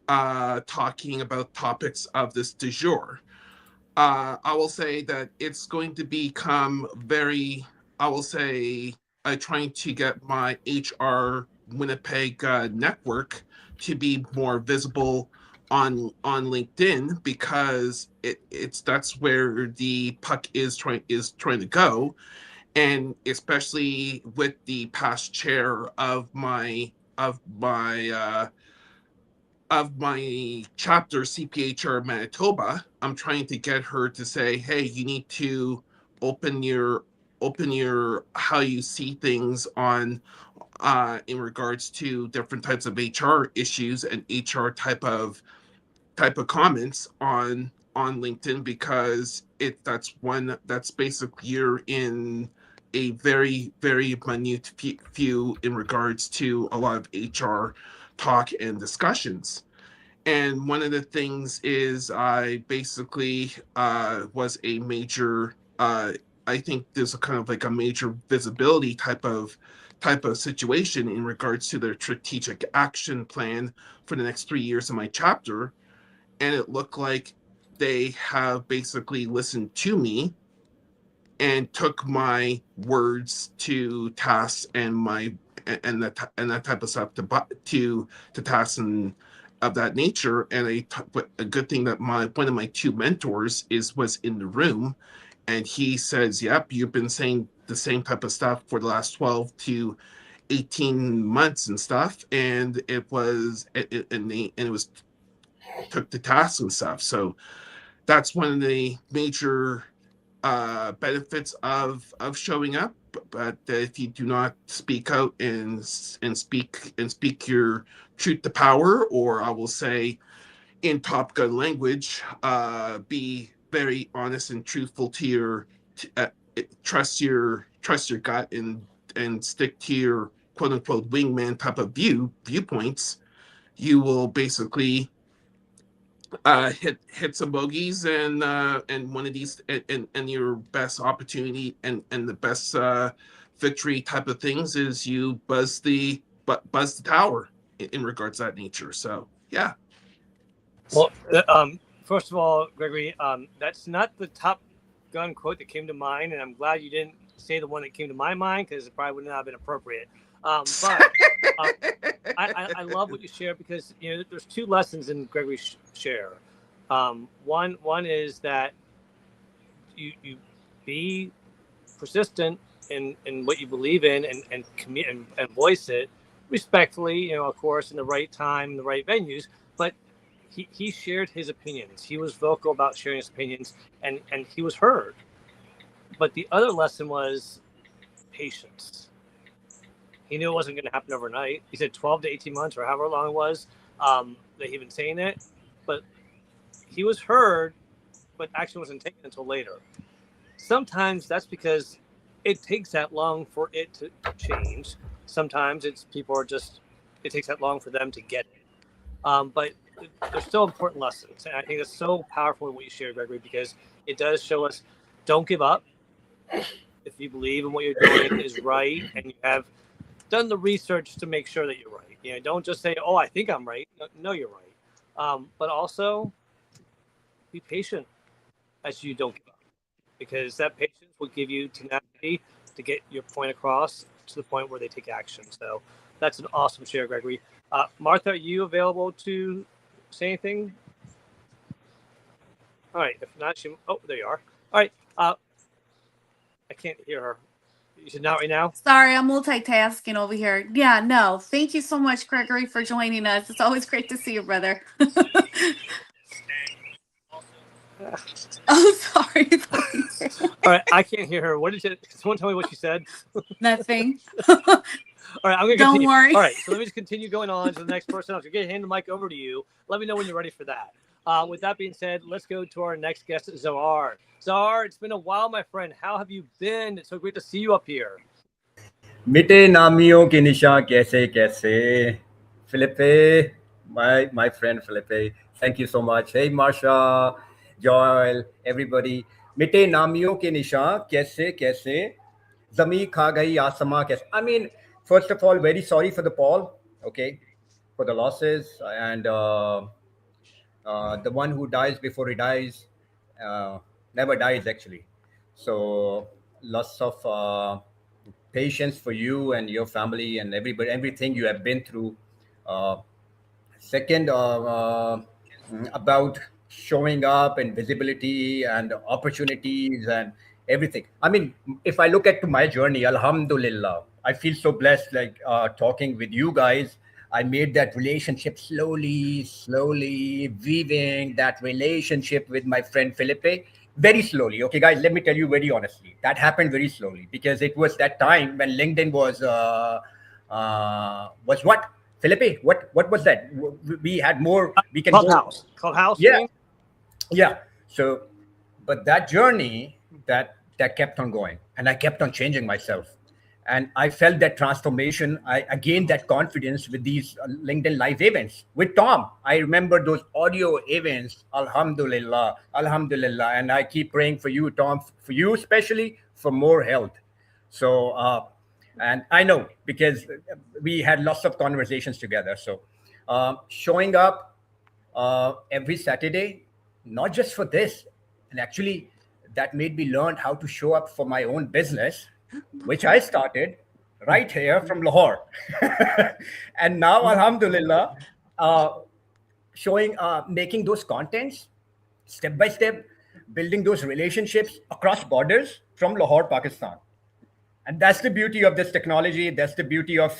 talking about topics of this du jour. I will say that it's going to become very, trying to get my HR Winnipeg network to be more visible on LinkedIn, because that's where the puck is trying to go, and especially with the past chair of my chapter, CPHR Manitoba. I'm trying to get her to say, hey, you need to open your how you see things on in regards to different types of HR issues and HR type of comments on LinkedIn, because that's basically you're in a very, very minute few in regards to a lot of HR talk and discussions. And one of the things is I basically was a major I think there's a kind of like a major visibility type of situation in regards to their strategic action plan for the next 3 years of my chapter. And it looked like they have basically listened to me and took my words to task and that type of stuff to tasks and of that nature. And a good thing that one of my two mentors was in the room, and he says, "Yep, you've been saying the same type of stuff for the last 12 to 18 months and stuff," and it was took the task and stuff. So that's one of the major benefits of showing up. But if you do not speak out and speak your truth to power, or I will say in Top Gun language, be very honest and truthful to your trust your gut and stick to your quote unquote wingman type of viewpoints, you will basically hit some bogeys, and one of these and your best opportunity and the best victory type of things is you buzz the tower in regards to that nature. So yeah. Well, first of all, Gregory, that's not the Top Gun quote that came to mind, and I'm glad you didn't say the one that came to my mind, because it probably would not have been appropriate. But I love what you share, because there's two lessons in Gregory's share. One is that you be persistent in what you believe in, and commit and voice it respectfully, of course, in the right time, in the right venues. But he shared his opinions. He was vocal about sharing his opinions, and he was heard. But the other lesson was patience. He knew it wasn't going to happen overnight. He said 12 to 18 months, or however long it was, that he'd been saying it. But he was heard, but action wasn't taken until later. Sometimes that's because it takes that long for it to change. Sometimes it takes that long for them to get it. But there's still important lessons. And I think it's so powerful in what you shared, Gregory, because it does show us, don't give up. If you believe in what you're doing is right, and you have done the research to make sure that you're right. Don't just say, "Oh, I think I'm right." No, you're right. But also be patient as you don't give up, because that patience will give you tenacity to get your point across to the point where they take action. So that's an awesome share, Gregory. Martha, are you available to say anything? All right. If not, there you are. All right. I can't hear her. You said not right now? Sorry, I'm multitasking over here. Yeah, no. Thank you so much, Gregory, for joining us. It's always great to see you, brother. Oh, sorry. All right, I can't hear her. What did you? Someone tell me what she said. Nothing. All right, I'm gonna continue. Don't worry. All right, so let me just continue going on to the next person. I'm gonna hand the mic over to you. Let me know when you're ready for that. With that being said, let's go to our next guest, Zohar. Zohar, it's been a while, my friend. How have you been? It's so great to see you up here. मिटे नामियों के निशान कैसे कैसे Felipe, my friend Felipe, thank you so much. Hey Marsha, Joel, everybody. मिटे नामियों के निशान कैसे कैसे ज़मीं खा गई आसमां कैसे. I mean, first of all, very sorry for the Paul, okay, for the losses, and the one who dies before he dies never dies actually. So lots of patience for you and your family and everybody, everything you have been through. Second, about showing up and visibility and opportunities and everything. I mean, if I look at my journey, alhamdulillah, I feel so blessed, like talking with you guys. I made that relationship slowly weaving that relationship with my friend Felipe very slowly. Okay, guys, let me tell you very honestly, that happened very slowly, because it was that time when LinkedIn was was what? Felipe, what was that? We had more. We can Clubhouse. Yeah, You mean? yeah. So, but that journey that kept on going, and I kept on changing myself, and I felt that transformation. I gained that confidence with these LinkedIn live events with Tom. I remember those audio events. Alhamdulillah, Alhamdulillah, and I keep praying for you, Tom, for you especially, for more health. So, and I know because we had lots of conversations together. So, showing up every Saturday, not just for this, and actually that made me learn how to show up for my own business, which I started right here from Lahore. And now, Alhamdulillah, making those contents step by step, building those relationships across borders from Lahore, Pakistan. And that's the beauty of this technology. That's the beauty of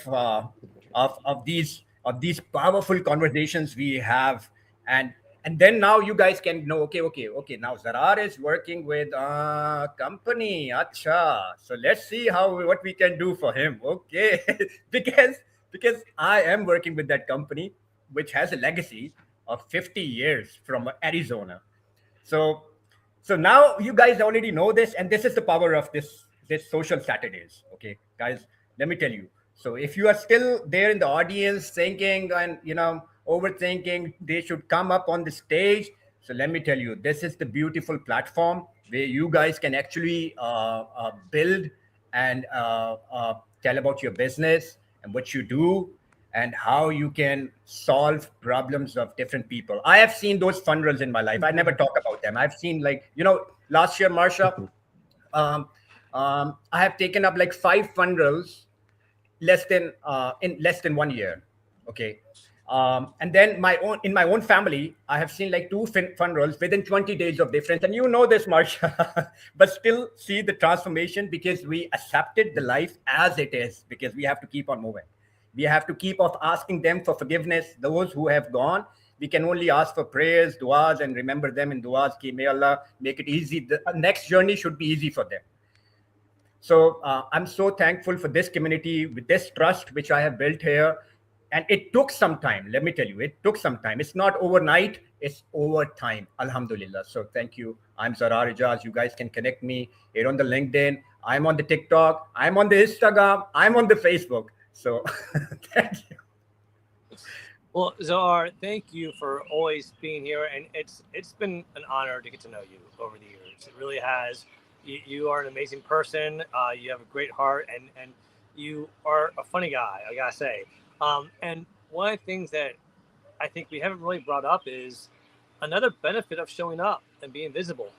these powerful conversations we have. And then now you guys can know, okay. Now Zarar is working with a company. Acha. So let's see what we can do for him. Okay. because I am working with that company, which has a legacy of 50 years from Arizona. So now you guys already know this, and this is the power of this social Saturdays. Okay, guys, let me tell you. So if you are still there in the audience thinking and overthinking, they should come up on the stage. So let me tell you, this is the beautiful platform where you guys can actually build and tell about your business and what you do and how you can solve problems of different people. I have seen those funnels in my life. I never talk about them. I've seen last year, Marsha, I have taken up like 5 funnels in less than 1 year. Okay. And then in my own family, I have seen like 2 funnels within 20 days of difference. And you know this, Marsha, but still see the transformation because we accepted the life as it is, because we have to keep on moving. We have to keep on asking them for forgiveness. Those who have gone, we can only ask for prayers, du'as, and remember them in du'as. Ki may Allah make it easy. The next journey should be easy for them. So I'm so thankful for this community with this trust which I have built here. And it took some time. Let me tell you, it took some time. It's not overnight. It's over time. Alhamdulillah. So thank you. I'm Zarar Ijaz. You guys can connect me here on the LinkedIn. I'm on the TikTok. I'm on the Instagram. I'm on the Facebook. So thank you. Well, Zarar, thank you for always being here. And it's been an honor to get to know you over the years. It really has. You are an amazing person. You have a great heart, and you are a funny guy, I gotta say. And one of the things that I think we haven't really brought up is another benefit of showing up and being visible.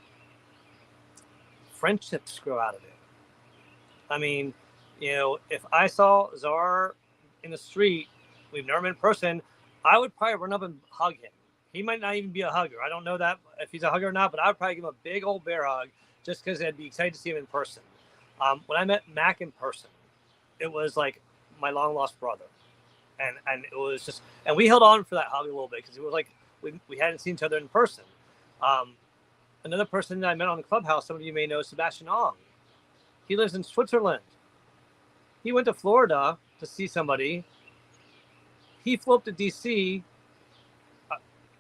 Friendships grow out of it. I mean, if I saw Zarar in the street, we've never met in person, I would probably run up and hug him. He might not even be a hugger. I don't know that if he's a hugger or not, but I would probably give him a big old bear hug just because I'd be excited to see him in person. When I met Mac in person, it was like my long lost brother. And it was just, and we held on for that hug a little bit because it was like we hadn't seen each other in person. Another person that I met on the Clubhouse, some of you may know, Sebastian Ong. He lives in Switzerland. He went to Florida to see somebody. He flew up to DC,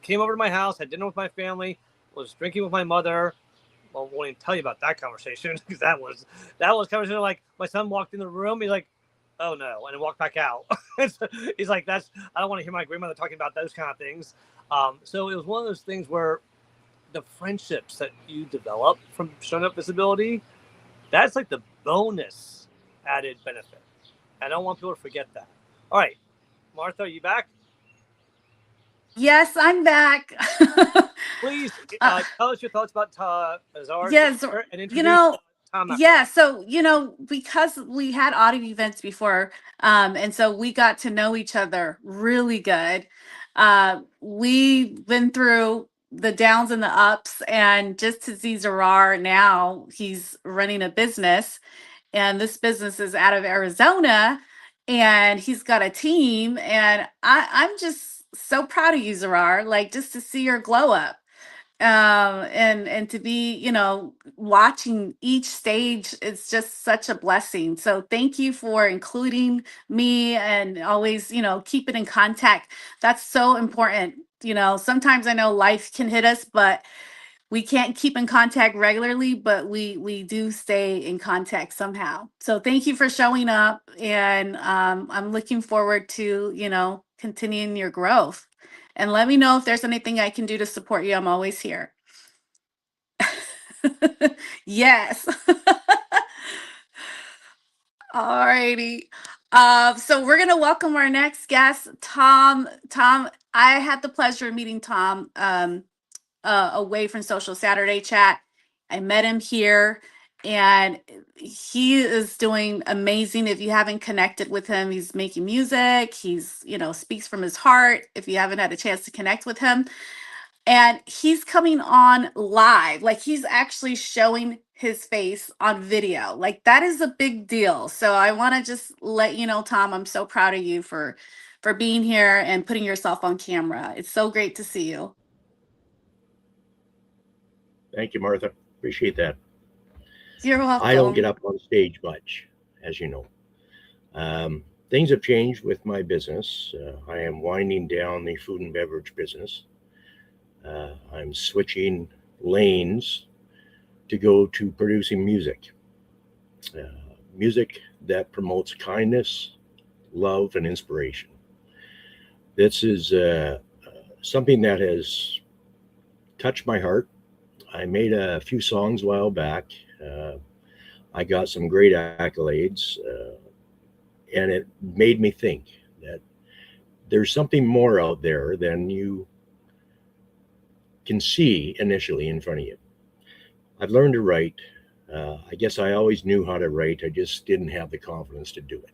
came over to my house, had dinner with my family, was drinking with my mother. Well, I won't even tell you about that conversation because that was conversation like my son walked in the room. He's like, oh no, and walked back out. He's like, I don't want to hear my grandmother talking about those kind of things. So it was one of those things where the friendships that you develop from showing up visibility, that's like the bonus added benefit. I don't want people to forget that. All right, Martha, are you back? Yes, I'm back. Please tell us your thoughts about Zarar. Yes, and introduce Tom. Yeah, so because we had audio events before, and so we got to know each other really good. We've been through the downs and the ups, and just to see Zarar now, he's running a business, and this business is out of Arizona, and he's got a team, and I'm just so proud of you, Zarar, like just to see your glow up. and to be, you know, watching each stage is just such a blessing. So thank you for including me and always, you know, keep it in contact. That's so important. You know, sometimes I know life can hit us, but we can't keep in contact regularly, but we do stay in contact somehow. So thank you for showing up, and I'm looking forward to, you know, continuing your growth. And let me know if there's anything I can do to support you. I'm always here. Yes. All righty. So we're gonna welcome our next guest, Tom. Tom, I had the pleasure of meeting Tom away from Social Saturday Chat. I met him here, and he is doing amazing. If you haven't connected with him, he's making music. He's, you know, speaks from his heart. If you haven't had a chance to connect with him, and he's coming on live, like he's actually showing his face on video. Like that is a big deal. So I want to just let you know, Tom, I'm so proud of you for being here and putting yourself on camera. It's so great to see you. Thank you, Martha. Appreciate that. You're welcome. I don't get up on stage much, as you know. Things have changed with my business. I am winding down the food and beverage business. I'm switching lanes to go to producing music. Music that promotes kindness, love, and inspiration. This is something that has touched my heart. I made a few songs a while back. I got some great accolades, and it made me think that there's something more out there than you can see initially in front of you. I've learned to write. I guess I always knew how to write. I just didn't have the confidence to do it.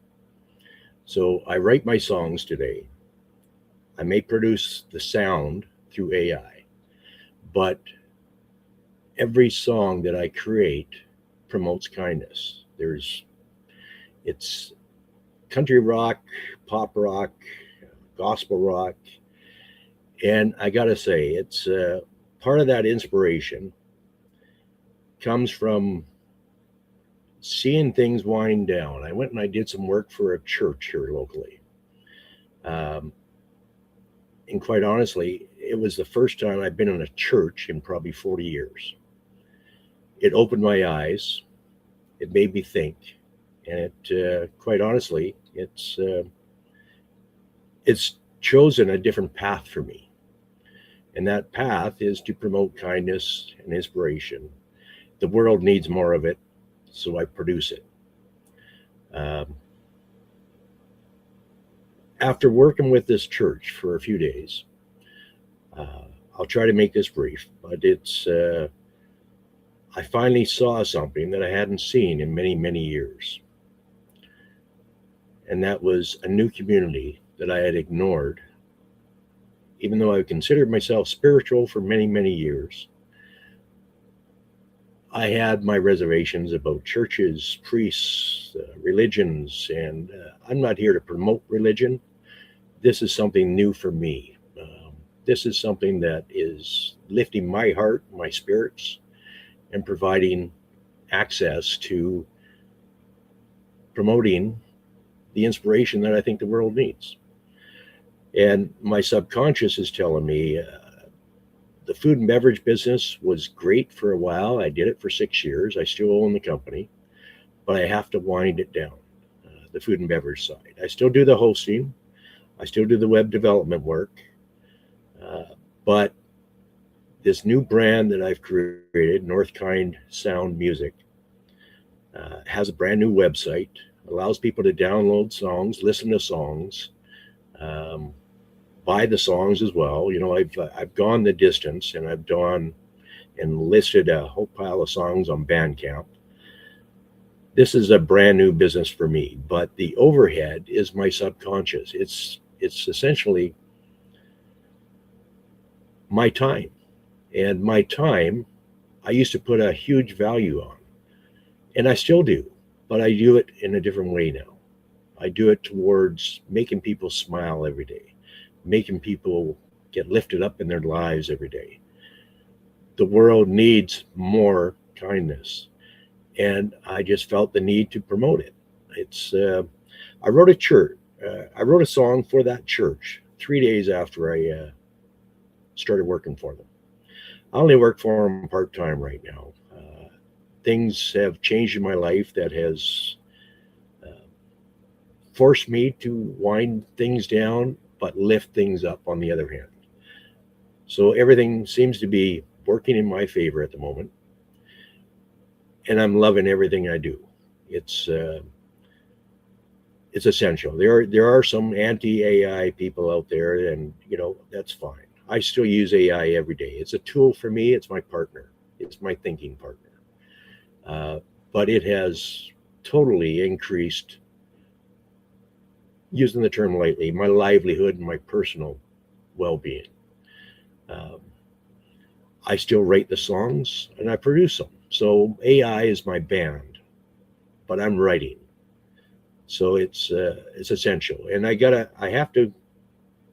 So I write my songs today. I may produce the sound through AI, but every song that I create promotes kindness. It's country rock, pop rock, gospel rock. And I gotta say, it's part of that inspiration comes from seeing things wind down. I went and I did some work for a church here locally. And quite honestly, it was the first time I've been in a church in probably 40 years. It opened my eyes. It made me think. And it, quite honestly, it's chosen a different path for me. And that path is to promote kindness and inspiration. The world needs more of it, so I produce it. After working with this church for a few days, I'll try to make this brief, but it's I finally saw something that I hadn't seen in many, many years. And that was a new community that I had ignored. Even though I considered myself spiritual for many, many years, I had my reservations about churches, priests, religions, and I'm not here to promote religion. This is something new for me. This is something that is lifting my heart, my spirits, and providing access to promoting the inspiration that I think the world needs. And my subconscious is telling me the food and beverage business was great for a while. I did it for 6 years. I still own the company, but I have to wind it down, the food and beverage side. I still do the hosting. I still do the web development work. But this new brand that I've created, Northkind Sound Music, has a brand new website, allows people to download songs, listen to songs, buy the songs as well. You know, I've gone the distance, and I've gone and listed a whole pile of songs on Bandcamp. This is a brand new business for me, but the overhead is my subconscious. It's essentially my time. And my time, I used to put a huge value on, and I still do, but I do it in a different way now. I do it towards making people smile every day, making people get lifted up in their lives every day. the world needs more kindness, and I just felt the need to promote it. It's I wrote a song for that church 3 days after I started working for them. I only work for them part-time right now. Things have changed in my life that has forced me to wind things down, but lift things up on the other hand. So everything seems to be working in my favor at the moment, and I'm loving everything I do. It's essential. There are some anti-AI people out there, and that's fine. I still use AI every day. It's a tool for me. It's my partner. It's my thinking partner. But it has totally increased, using the term lightly, my livelihood and my personal well-being. I still write the songs and I produce them. So AI is my band, but I'm writing. So it's essential. And I have to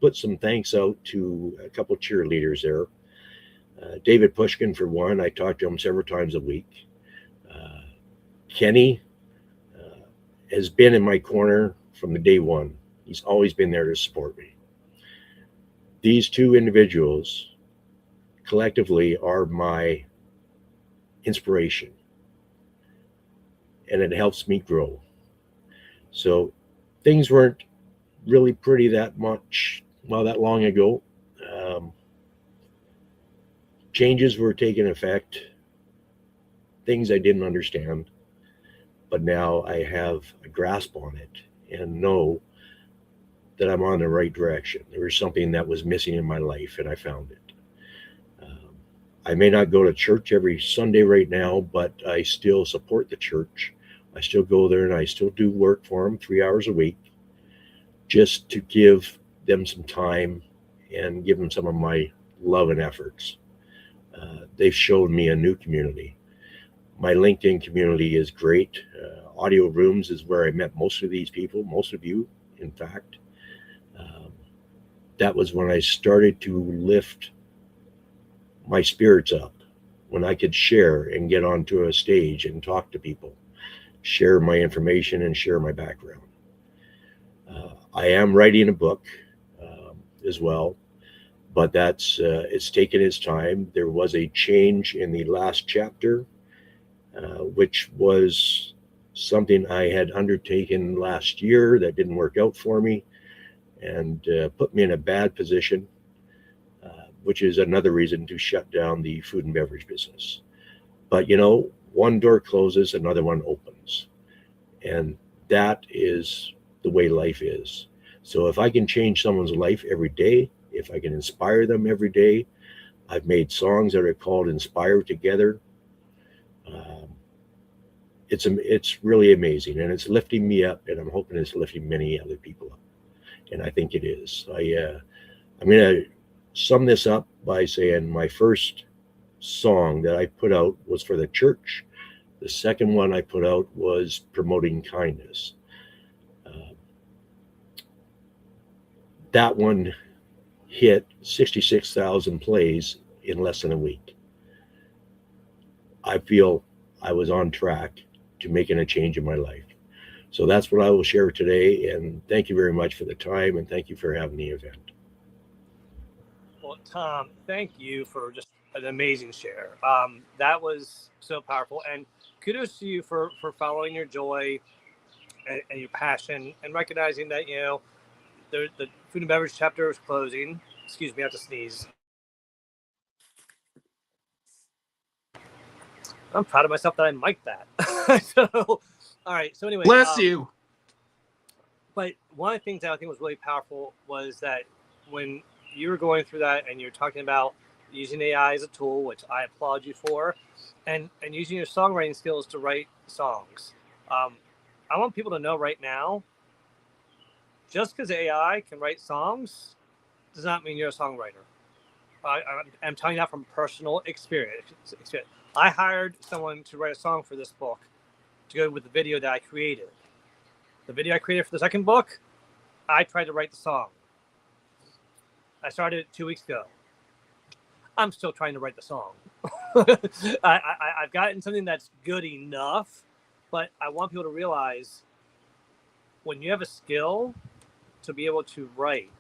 put some thanks out to a couple of cheerleaders there. David Pushkin, for one. I talk to him several times a week. Kenny has been in my corner from the day one. He's always been there to support me. These two individuals collectively are my inspiration, and it helps me grow. So things weren't really pretty that long ago. Changes were taking effect, things I didn't understand, but now I have a grasp on it and know that I'm on the right direction. There was something that was missing in my life, and I found it. I may not go to church every Sunday right now, but I still support the church. I still go there and I still do work for them 3 hours a week, just to give them some time and give them some of my love and efforts. They've showed me a new community. My LinkedIn community is great. Audio Rooms is where I met most of these people, most of you, in fact. That was when I started to lift my spirits up, when I could share and get onto a stage and talk to people, share my information and share my background. I am writing a book as well, but it's taken its time. There was a change in the last chapter, which was something I had undertaken last year that didn't work out for me and put me in a bad position, which is another reason to shut down the food and beverage business. But one door closes, another one opens. And that is the way life is. So if I can change someone's life every day, if I can inspire them every day, I've made songs that are called Inspire Together. It's really amazing, and it's lifting me up, and I'm hoping it's lifting many other people up. And I think it is. I'm going to sum this up by saying my first song that I put out was for the church. The second one I put out was promoting kindness. That one hit 66,000 plays in less than a week. I feel I was on track to making a change in my life. So that's what I will share today. And thank you very much for the time, and thank you for having the event. Well, Tom, thank you for just an amazing share. That was so powerful, and kudos to you for following your joy and your passion, and recognizing that the food and beverage chapter is closing. Excuse me, I have to sneeze. I'm proud of myself that I mic'd that. So, all right. So anyway, Bless you. But one of the things that I think was really powerful was that when you were going through that and you're talking about using AI as a tool, which I applaud you for, and using your songwriting skills to write songs. I want people to know right now, just because AI can write songs does not mean you're a songwriter. I'm telling you that from personal experience. I hired someone to write a song for this book to go with the video that I created. The video I created for the second book, I tried to write the song. I started it 2 weeks ago. I'm still trying to write the song. I've gotten something that's good enough, but I want people to realize when you have a skill to be able to write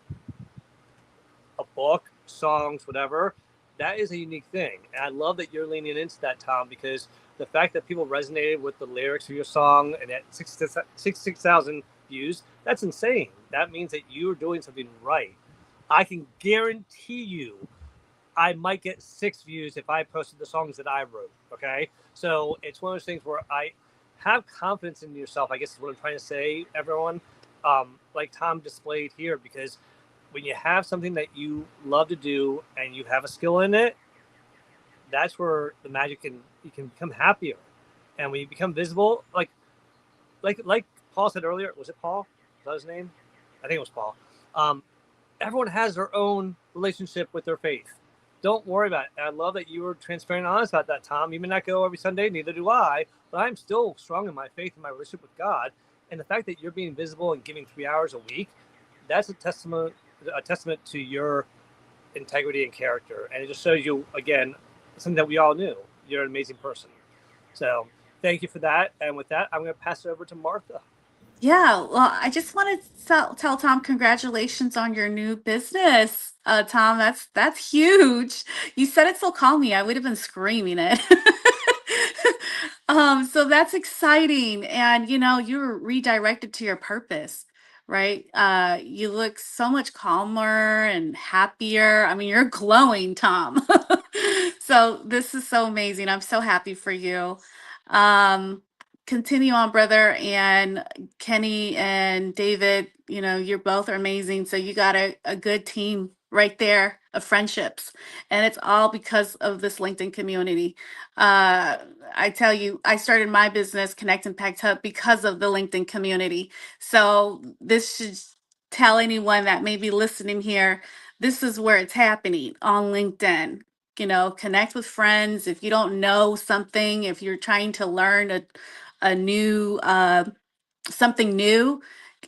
a book, songs, whatever, that is a unique thing. And I love that you're leaning into that, Tom, because the fact that people resonated with the lyrics of your song and at 66,000 views, that's insane. That means that you're doing something right. I can guarantee you I might get 6 views if I posted the songs that I wrote. Okay. So it's one of those things where I have confidence in yourself, I guess is what I'm trying to say, everyone. Like Tom displayed here, because when you have something that you love to do and you have a skill in it, that's where the magic you can become happier. And when you become visible, like Paul said earlier, was it Paul? Was that his name? I think it was Paul. Everyone has their own relationship with their faith. Don't worry about it. And I love that you were transparent and honest about that, Tom. You may not go every Sunday, neither do I, but I'm still strong in my faith and my relationship with God. And the fact that you're being visible and giving 3 hours a week, that's a testament to your integrity and character. And it just shows you, again, something that we all knew. You're an amazing person. So thank you for that. And with that, I'm going to pass it over to Martha. Yeah, well, I just want to tell Tom congratulations on your new business. Tom, that's huge. You said it so calmly, I would have been screaming it. So that's exciting. And you're redirected to your purpose, right? You look so much calmer and happier. I mean, you're glowing, Tom. So this is so amazing. I'm so happy for you. Continue on, brother. And Kenny and David, you're both are amazing. So you got a good team right there of friendships. And it's all because of this LinkedIn community. I tell you, I started my business, Connect Impact Hub, because of the LinkedIn community. So this should tell anyone that may be listening here, this is where it's happening on LinkedIn. Connect with friends. If you don't know something, if you're trying to learn a new something new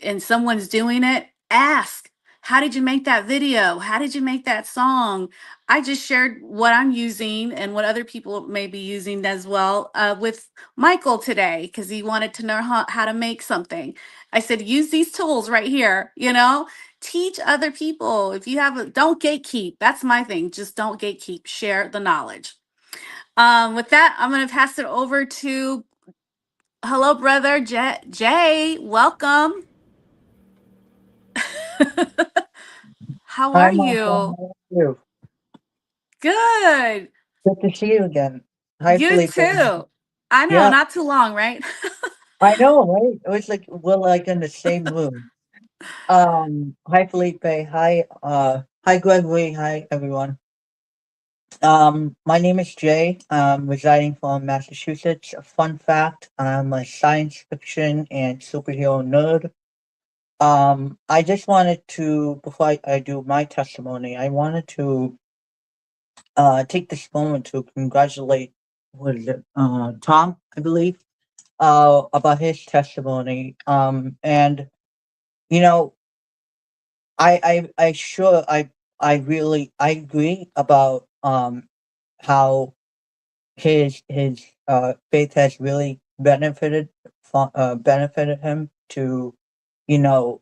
and someone's doing it, ask, how did you make that video? How did you make that song? I just shared what I'm using and what other people may be using as well with Michael today, because he wanted to know how to make something. I said, use these tools right here, teach other people. If you don't gatekeep. That's my thing. Just don't gatekeep, share the knowledge. With that, I'm going to pass it over to hello, brother Jay. Welcome. How Hi, are Martha. you? How are you? Good. Good to see you again. Hi, You Felipe. too. I know, Yeah, not too long, right? I know, right? It was like we're like in the same room. Hi, Felipe. Hi, Gregory. Hi, everyone. My name is Jay. I'm residing from Massachusetts. A fun fact: I'm a science fiction and superhero nerd. I just wanted to, before I do my testimony, I wanted to take this moment to congratulate Tom, I believe, about his testimony. And you know, I really I agree about how his faith has really benefited him to you know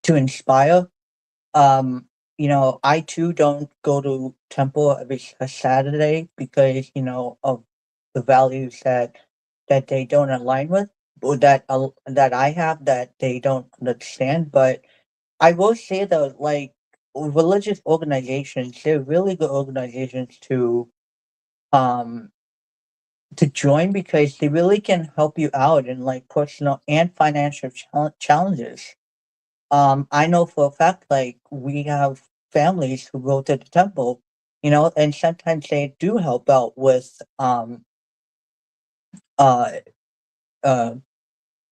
to inspire. I too don't go to temple every Saturday because of the values that they don't align with, or that I have that they don't understand. But I will say that, like, religious organizations, they're really good organizations um to join because they really can help you out in like personal and financial challenges. I know for a fact, like, we have families who go to the temple, and sometimes they do help out with uh uh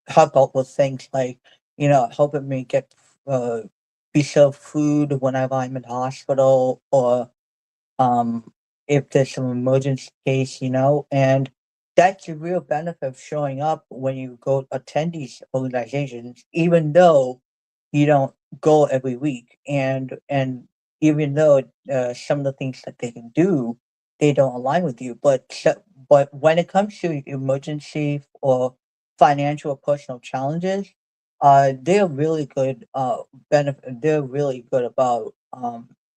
help out with things like, helping me get be served food whenever I'm in hospital, or um if there's some emergency case, and that's a real benefit of showing up when you go attend these organizations, even though you don't go every week. And even though some of the things that they can do, they don't align with you. But when it comes to emergency or financial or personal challenges, they're really good. They're really good about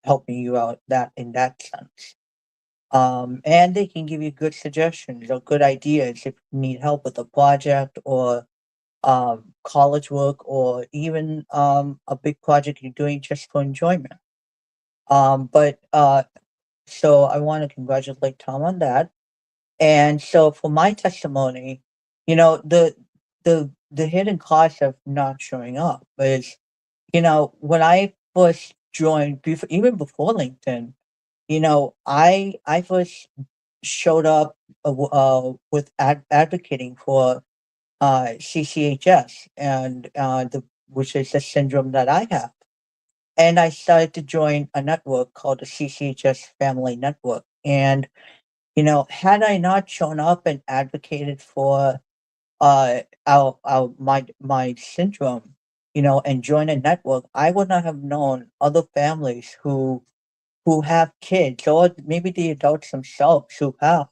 helping you out that in that sense. And they can give you good suggestions or good ideas if you need help with a project or college work or even a big project you're doing just for enjoyment. But so I want to congratulate Tom on that. And so for my testimony, the hidden cost of not showing up is, when I first joined, even before LinkedIn, I first showed up with advocating for CCHS and which is a syndrome that I have. And I started to join a network called the CCHS Family Network. And had I not shown up and advocated for my syndrome, and joined a network, I would not have known other families who have kids or maybe the adults themselves who have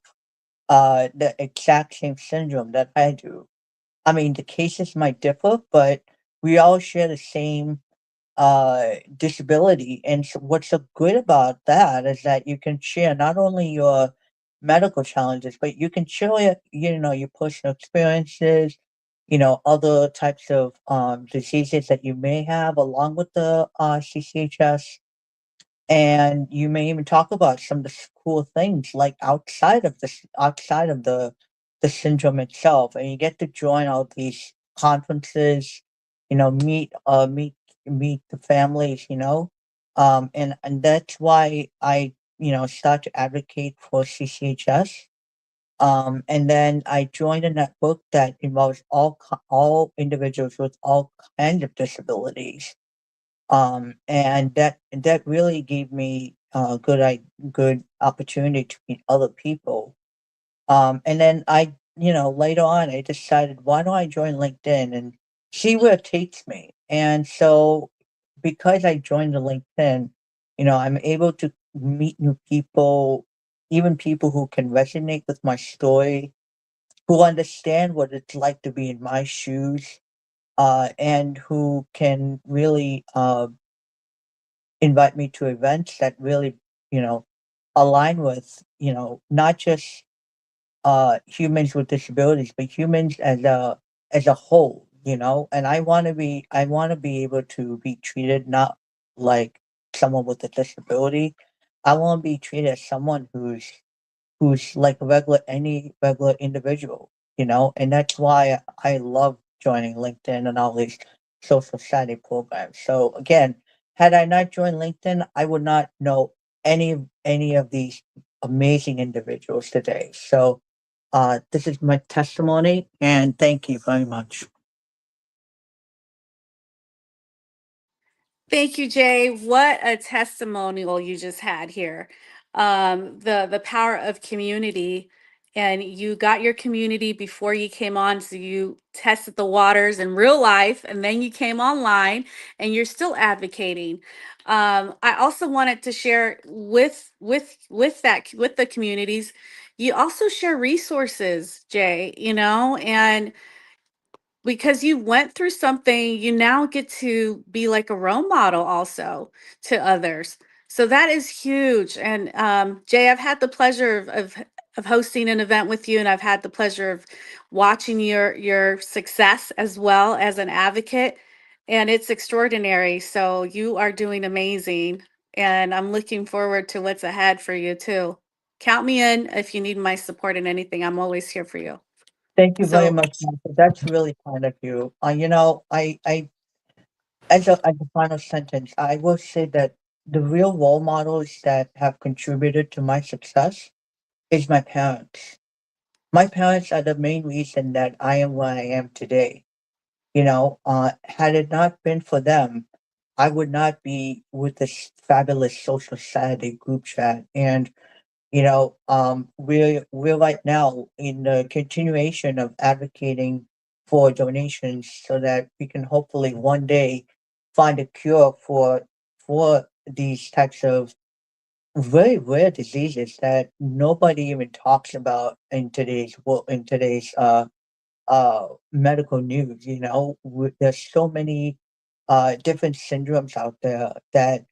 the exact same syndrome that I do. I mean, the cases might differ, but we all share the same disability. And so what's so good about that is that you can share not only your medical challenges, but you can share your personal experiences, other types of diseases that you may have along with the CCHS. And you may even talk about some of the cool things like outside of the syndrome itself, and you get to join all these conferences, meet the families, and that's why I start to advocate for CCHS. And then I joined a network that involves all individuals with all kinds of disabilities, and that really gave me a good opportunity to meet other people. And then later on I decided, why don't I join LinkedIn and see where it takes me? And so because I joined the LinkedIn, I'm able to meet new people, even people who can resonate with my story, who understand what it's like to be in my shoes, and who can really invite me to events that really, align with, not just humans with disabilities, but humans as a whole, and I want to be able to be treated not like someone with a disability. I want to be treated as someone who's like any regular individual, and that's why I love joining LinkedIn and all these social study programs. So again, had I not joined LinkedIn, I would not know any of these amazing individuals today. So this is my testimony, and thank you very much. Thank you, Jay. What a testimonial you just had here. The power of community, and you got your community before you came on, so you tested the waters in real life, and then you came online, and you're still advocating. I also wanted to share with the communities. You also share resources, Jay. And because you went through something, you now get to be like a role model also to others. So that is huge. And Jay, I've had the pleasure of hosting an event with you, and I've had the pleasure of watching your success as well as an advocate, and it's extraordinary. So you are doing amazing, and I'm looking forward to what's ahead for you too. Count me in if you need my support in anything. I'm always here for you. Thank you very So much, Martha. That's really kind of you. I as a final sentence, I will say that the real role models that have contributed to my success is my parents. My parents are the main reason that I am where I am today. Had it not been for them, I would not be with this fabulous social Saturday group chat. And we're right now in the continuation of advocating for donations so that we can hopefully one day find a cure for these types of very rare diseases that nobody even talks about in today's medical news. You know, there's so many different syndromes out there that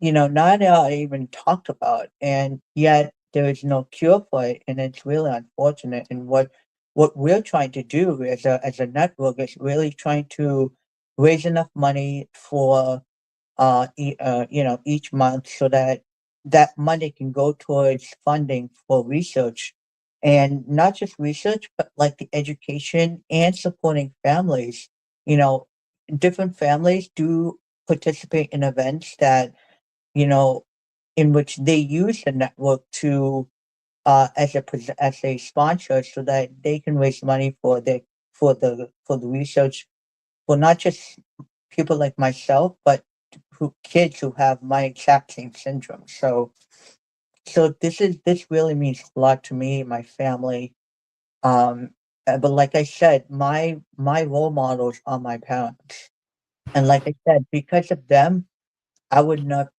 not even talked about, and yet there is no cure for it, and it's really unfortunate. And what we're trying to do as a network is really trying to raise enough money for each month so that that money can go towards funding for research, and not just research, but like the education and supporting families. You know, different families do participate in events that you know, in which they use the network to as a sponsor so that they can raise money for the research for not just people like myself, but kids who have my exact same syndrome. So this really means a lot to me, my family. But like I said, my role models are my parents, and like I said, because of them, I would not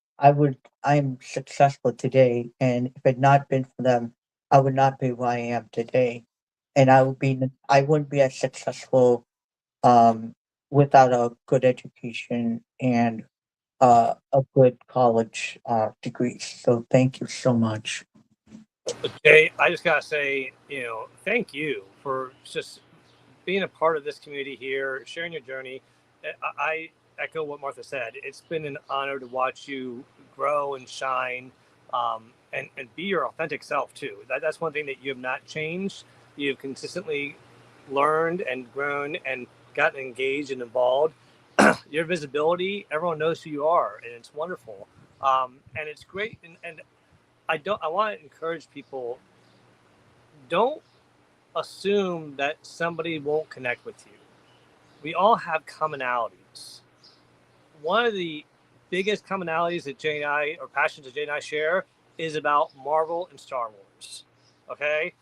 I'm successful today, and if it had not been for them, I would not be where I am today. And I wouldn't be as successful um without a good education and a good college degree. So thank you so much. But Jay, I just gotta say, thank you for just being a part of this community here, sharing your journey. I echo what Martha said. It's been an honor to watch you grow and shine, and be your authentic self too. That's one thing that you have not changed. You've consistently learned and grown and gotten engaged and involved. Your visibility, everyone knows who you are, and it's wonderful. And it's great. And I want to encourage people, don't assume that somebody won't connect with you. We all have commonalities. One of the biggest commonalities that Jay and I, or passions that Jay and I share, is about Marvel and Star Wars. Okay?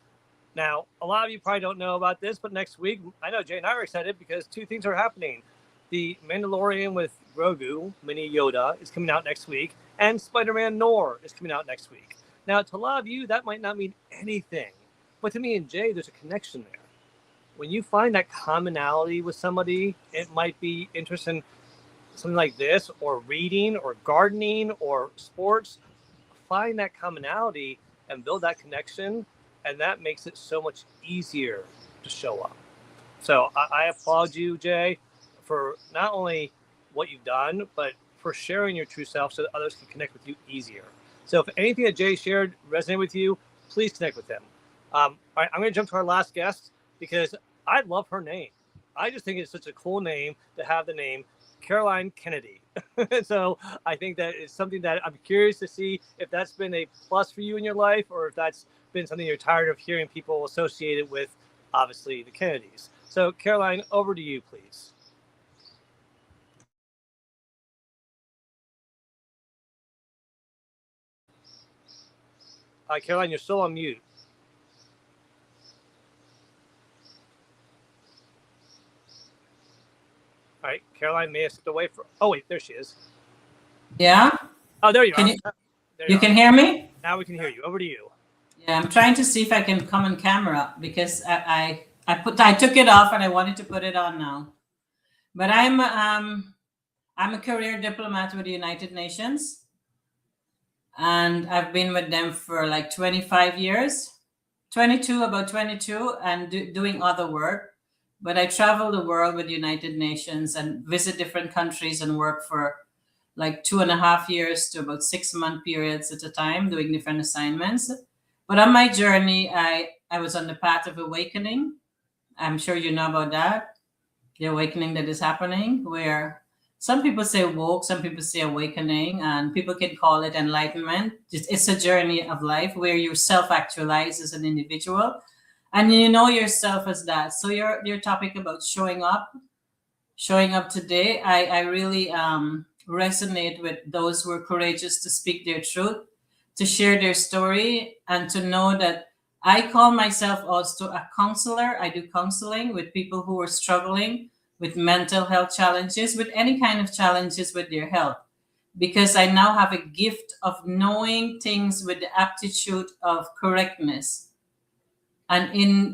Now, a lot of you probably don't know about this, but next week, I know Jay and I are excited because two things are happening. The Mandalorian with Grogu, Mini Yoda, is coming out next week, and Spider-Man Noir is coming out next week. Now, to a lot of you, that might not mean anything, but to me and Jay, there's a connection there. When you find that commonality with somebody, it might be interest in something like this, or reading, or gardening, or sports. Find that commonality and build that connection, and that makes it so much easier to show up. So I applaud you, Jay, for not only what you've done, but for sharing your true self so that others can connect with you easier. So if anything that Jay shared resonated with you, please connect with him. All right, I'm going to jump to our last guest because I love her name. I just think it's such a cool name to have the name Caroline Kennedy. So I think that is something that I'm curious to see if that's been a plus for you in your life, or if that's been something you're tired of hearing people associated with, obviously, the Kennedys. So Caroline, over to you, please. Caroline, you're still on mute. All right, Caroline may have stepped away from. Oh wait, there she is. Yeah. Oh, there you can are. You can hear me? Now we can hear you. Over to you. Yeah, I'm trying to see if I can come on camera because I took it off and I wanted to put it on now. But I'm a career diplomat with the United Nations, and I've been with them for like 25 years, about 22, and doing other work. But I travel the world with the United Nations and visit different countries and work for like 2.5 years to about 6-month periods at a time, doing different assignments. But on my journey, I was on the path of awakening. I'm sure you know about that, the awakening that is happening, where some people say woke, some people say awakening, and people can call it enlightenment. It's a journey of life where you self-actualize as an individual, and you know yourself as that. So your topic about showing up today, I really resonate with those who are courageous to speak their truth, to share their story, and to know that I call myself also a counselor. I do counseling with people who are struggling with mental health challenges, with any kind of challenges with their health. because I now have a gift of knowing things with the aptitude of correctness. And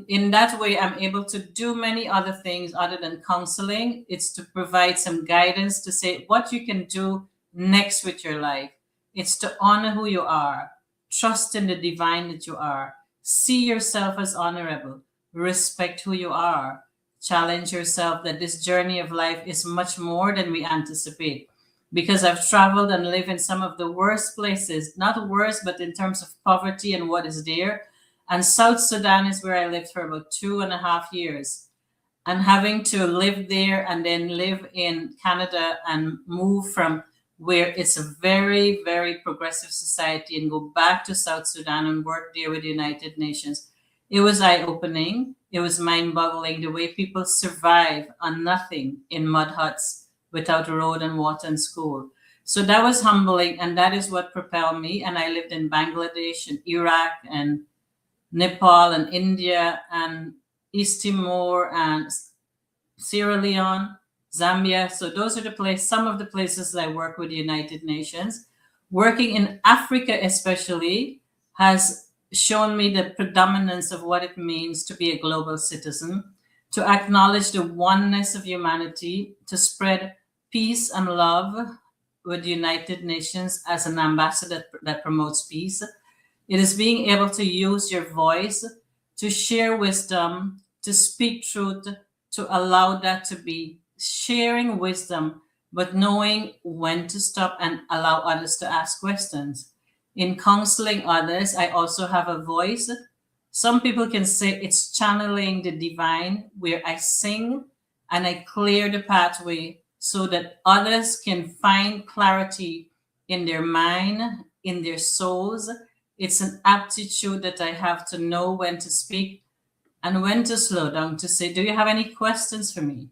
in that way, I'm able to do many other things other than counseling. It's to provide some guidance to say what you can do next with your life. It's to honor who you are, trust in the divine that you are, see yourself as honorable, respect who you are, challenge yourself that this journey of life is much more than we anticipate. Because I've traveled and lived in some of the worst places, not worse, but in terms of poverty and what is there. And South Sudan is where I lived for about 2.5 years. And having to live there and then live in Canada and move from where it's a very, very progressive society and go back to South Sudan and work there with the United Nations. It was eye-opening. It was mind-boggling the way people survive on nothing in mud huts without road and water and school. So that was humbling, and that is what propelled me. And I lived in Bangladesh and Iraq and Nepal and India and East Timor and Sierra Leone, Zambia. So those are some of the places that I work with the United Nations. Working in Africa especially has shown me the predominance of what it means to be a global citizen, to acknowledge the oneness of humanity, to spread peace and love with the United Nations as an ambassador that promotes peace. It is being able to use your voice, to share wisdom, to speak truth, to allow that to be sharing wisdom, but knowing when to stop and allow others to ask questions. In counseling others, I also have a voice. Some people can say it's channeling the divine, where I sing and I clear the pathway so that others can find clarity in their mind, in their souls. It's an aptitude that I have to know when to speak and when to slow down, to say, do you have any questions for me?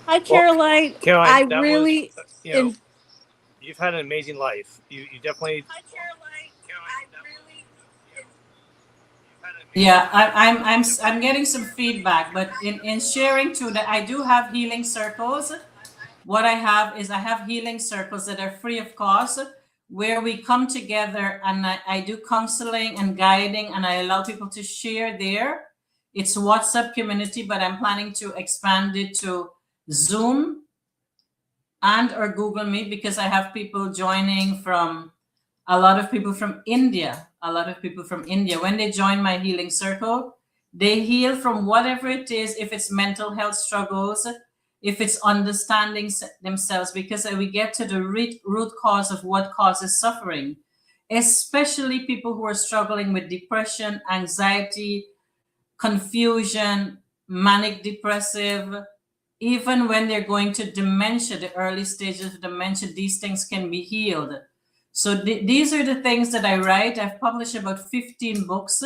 Hi, Caroline. Caroline, that really, was, you know, you've had an amazing life. You definitely. Hi, Caroline. Yeah, I'm getting some feedback, but in sharing too that I do have healing circles. What I have healing circles that are free of cost, where we come together and I do counseling and guiding, and I allow people to share there. It's WhatsApp community, but I'm planning to expand it to Zoom and or Google Meet, because I have people joining from a lot of people from India. When they join my healing circle, they heal from whatever it is, if it's mental health struggles, if it's understanding themselves, because we get to the root cause of what causes suffering, especially people who are struggling with depression, anxiety, confusion, manic depressive. Even when they're going to dementia, the early stages of dementia, these things can be healed. So these are the things that I write. I've published about 15 books.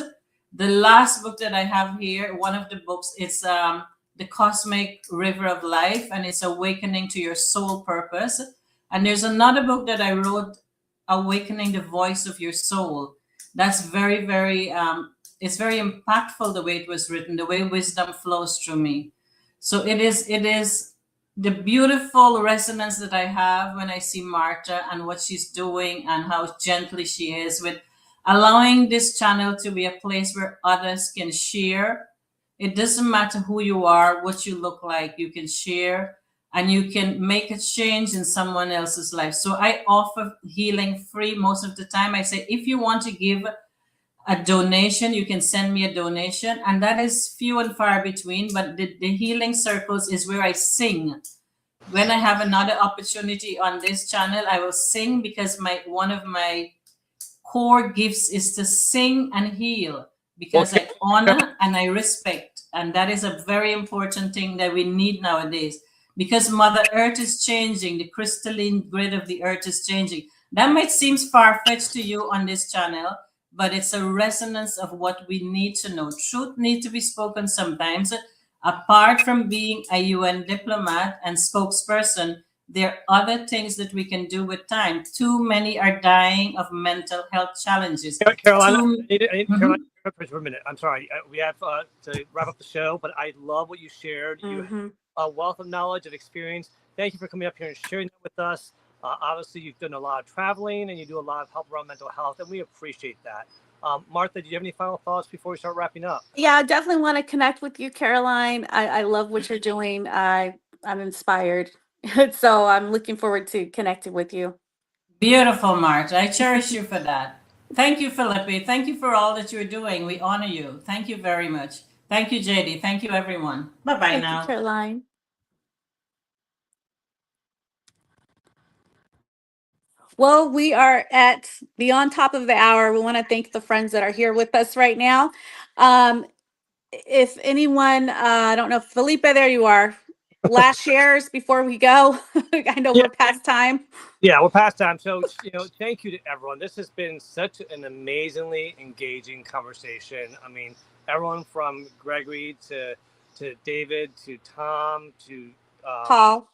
The last book that I have here, one of the books, it's The Cosmic River of Life, and it's Awakening to Your Soul Purpose. And there's another book that I wrote, Awakening the Voice of Your Soul. That's very, very, it's very impactful the way it was written, the way wisdom flows through me. So it is the beautiful resonance that I have when I see Marta and what she's doing and how gently she is with allowing this channel to be a place where others can share. It doesn't matter who you are, what you look like, you can share and you can make a change in someone else's life. So I offer healing free most of the time. I say, if you want to give a donation, you can send me a donation, and that is few and far between, but the healing circles is where I sing. When I have another opportunity on this channel, I will sing, because one of my core gifts is to sing and heal, because I honor and I respect, and that is a very important thing that we need nowadays, because Mother Earth is changing, the crystalline grid of the earth is changing. That might seem far-fetched to you on this channel, but it's a resonance of what we need to know. Truth needs to be spoken sometimes. Apart from being a UN diplomat and spokesperson, there are other things that we can do with time. Too many are dying of mental health challenges. Caroline, I need for a minute. I'm sorry. We have to wrap up the show, but I love what you shared. You have a wealth of knowledge and experience. Thank you for coming up here and sharing that with us. Obviously, you've done a lot of traveling and you do a lot of help around mental health, and we appreciate that. Martha, do you have any final thoughts before we start wrapping up? Yeah, I definitely want to connect with you, Caroline. I love what you're doing. I'm inspired. So I'm looking forward to connecting with you. Beautiful, Marge. I cherish you for that. Thank you, Felipe. Thank you for all that you're doing. We honor you. Thank you very much. Thank you, JD. Thank you, everyone. Bye-bye Thank now. you, Caroline. Well, we are at beyond top of the hour. We want to thank the friends that are here with us right now. If anyone, I don't know, Felipe, there you are. Last shares before we go. I know we're past time. Yeah, we're past time. So, thank you to everyone. This has been such an amazingly engaging conversation. I mean, everyone from Gregory to David to Tom to Paul.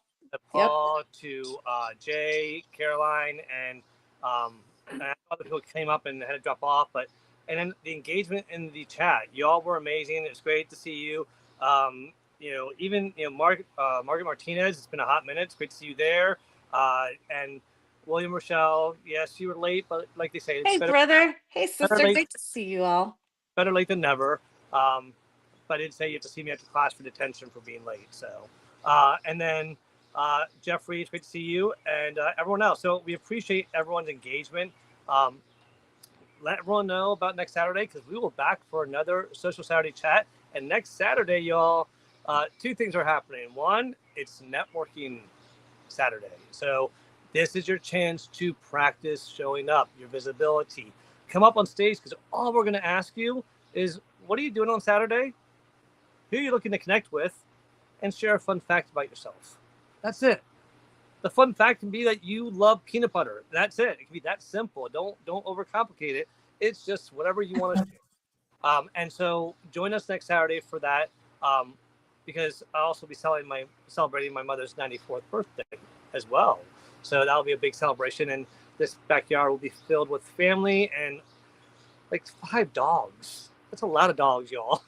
To Jay, Caroline, and other people came up and had to drop off. And then the engagement in the chat, y'all were amazing. It's great to see you. Margaret Martinez, it's been a hot minute. It's great to see you there. And William Rochelle, yes, you were late, but like they say, it's Hey, better, brother. Hey, sister. late. Great to see you all. Better late than never. But I did say you have to see me after class for detention for being late. So, and then Jeffrey, it's great to see you, and everyone else. So we appreciate everyone's engagement. Let everyone know about next Saturday, because we will be back for another Social Saturday chat. And next Saturday, y'all, two things are happening. One, it's networking Saturday. So this is your chance to practice showing up, your visibility. Come up on stage, because all we're going to ask you is, what are you doing on Saturday? Who are you looking to connect with? And share a fun fact about yourself. That's it. The fun fact can be that you love peanut butter. That's it. It can be that simple. Don't overcomplicate it. It's just whatever you want to share. And so join us next Saturday for that, because I'll also be celebrating my mother's 94th birthday as well. So that'll be a big celebration, and this backyard will be filled with family and like 5 dogs. That's a lot of dogs, y'all.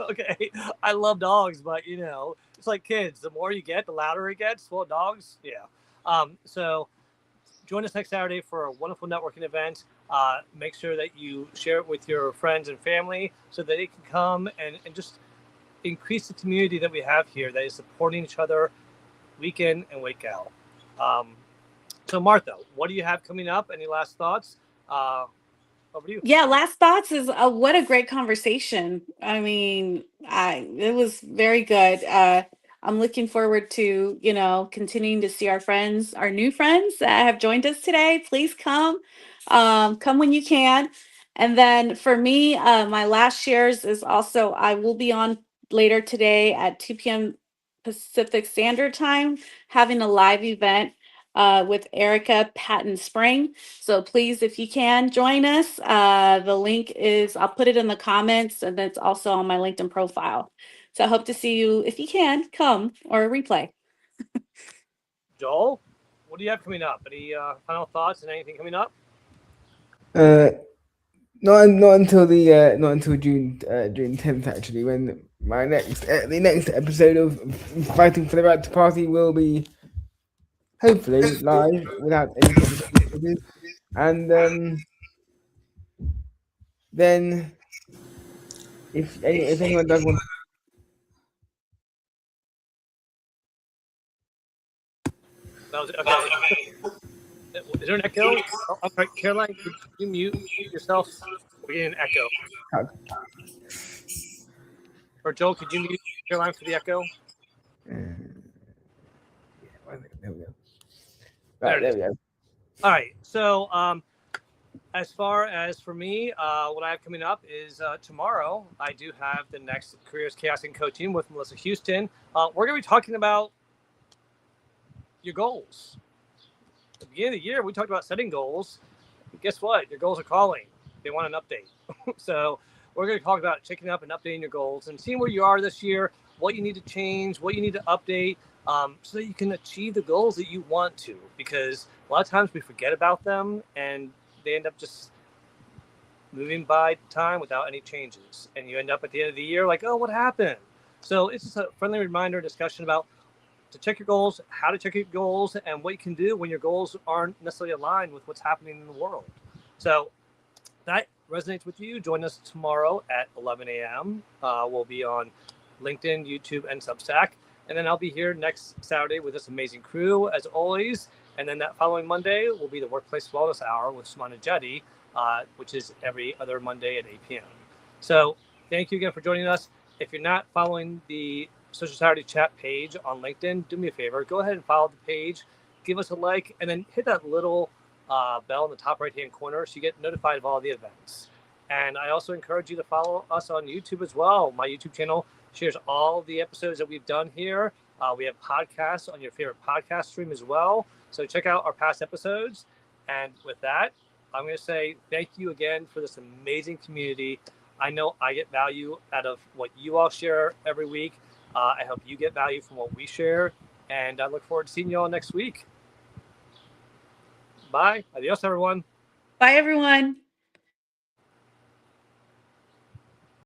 Okay, I love dogs, but it's like kids. The more you get, the louder it gets. Well, dogs, yeah. So join us next Saturday for a wonderful networking event. Make sure that you share it with your friends and family so that they can come and just increase the community that we have here that is supporting each other week in and week out. So Martha, what do you have coming up? Any last thoughts? Over to you. Yeah, last thoughts is what a great conversation. I mean, it was very good. I'm looking forward to, continuing to see our friends, our new friends that have joined us today. Please come. Come when you can. And then for me, my last shares is also, I will be on later today at 2 p.m. Pacific Standard Time, having a live event with Erica Patton Spring. So please, if you can, join us. The link is, I'll put it in the comments, and it's also on my LinkedIn profile. So I hope to see you, if you can, come, or a replay. Joel, what do you have coming up? Any final thoughts and anything coming up? Not until June 10th, actually, when the next episode of Fighting for the Right to Party will be hopefully live without any complications. And then if anyone does want, Okay. Is there an echo? Oh, okay, Caroline, could you mute yourself? We're getting an echo. Or Joel, could you mute Caroline for the echo? there we go. There There we go. All right. So as far as for me, what I have coming up is tomorrow, I do have the next Careers, Chaos, and Coaching with Melissa Houston. We're going to be talking about your goals. At the beginning of the year, we talked about setting goals. Guess what? Your goals are calling. They want an update. So we're going to talk about checking up and updating your goals and seeing where you are this year, what you need to change, what you need to update, so that you can achieve the goals that you want to. Because a lot of times we forget about them and they end up just moving by time without any changes. And you end up at the end of the year like, oh, what happened? So it's just a friendly reminder, discussion about to check your goals, how to check your goals, and what you can do when your goals aren't necessarily aligned with what's happening in the world. So that resonates with you. Join us tomorrow at 11 a.m. We'll be on LinkedIn, YouTube, and Substack. And then I'll be here next Saturday with this amazing crew, as always. And then that following Monday will be the Workplace Wellness Hour with Sumana Jetty, which is every other Monday at 8 p.m. So thank you again for joining us. If you're not following the Social Saturday Chat page on LinkedIn, do me a favor. Go ahead and follow the page, give us a like, and then hit that little bell in the top right-hand corner so you get notified of all the events. And I also encourage you to follow us on YouTube as well. My YouTube channel shares all the episodes that we've done here. We have podcasts on your favorite podcast stream as well. So check out our past episodes. And with that, I'm going to say thank you again for this amazing community. I know I get value out of what you all share every week. I hope you get value from what we share. And I look forward to seeing you all next week. Bye. Adios, everyone. Bye, everyone.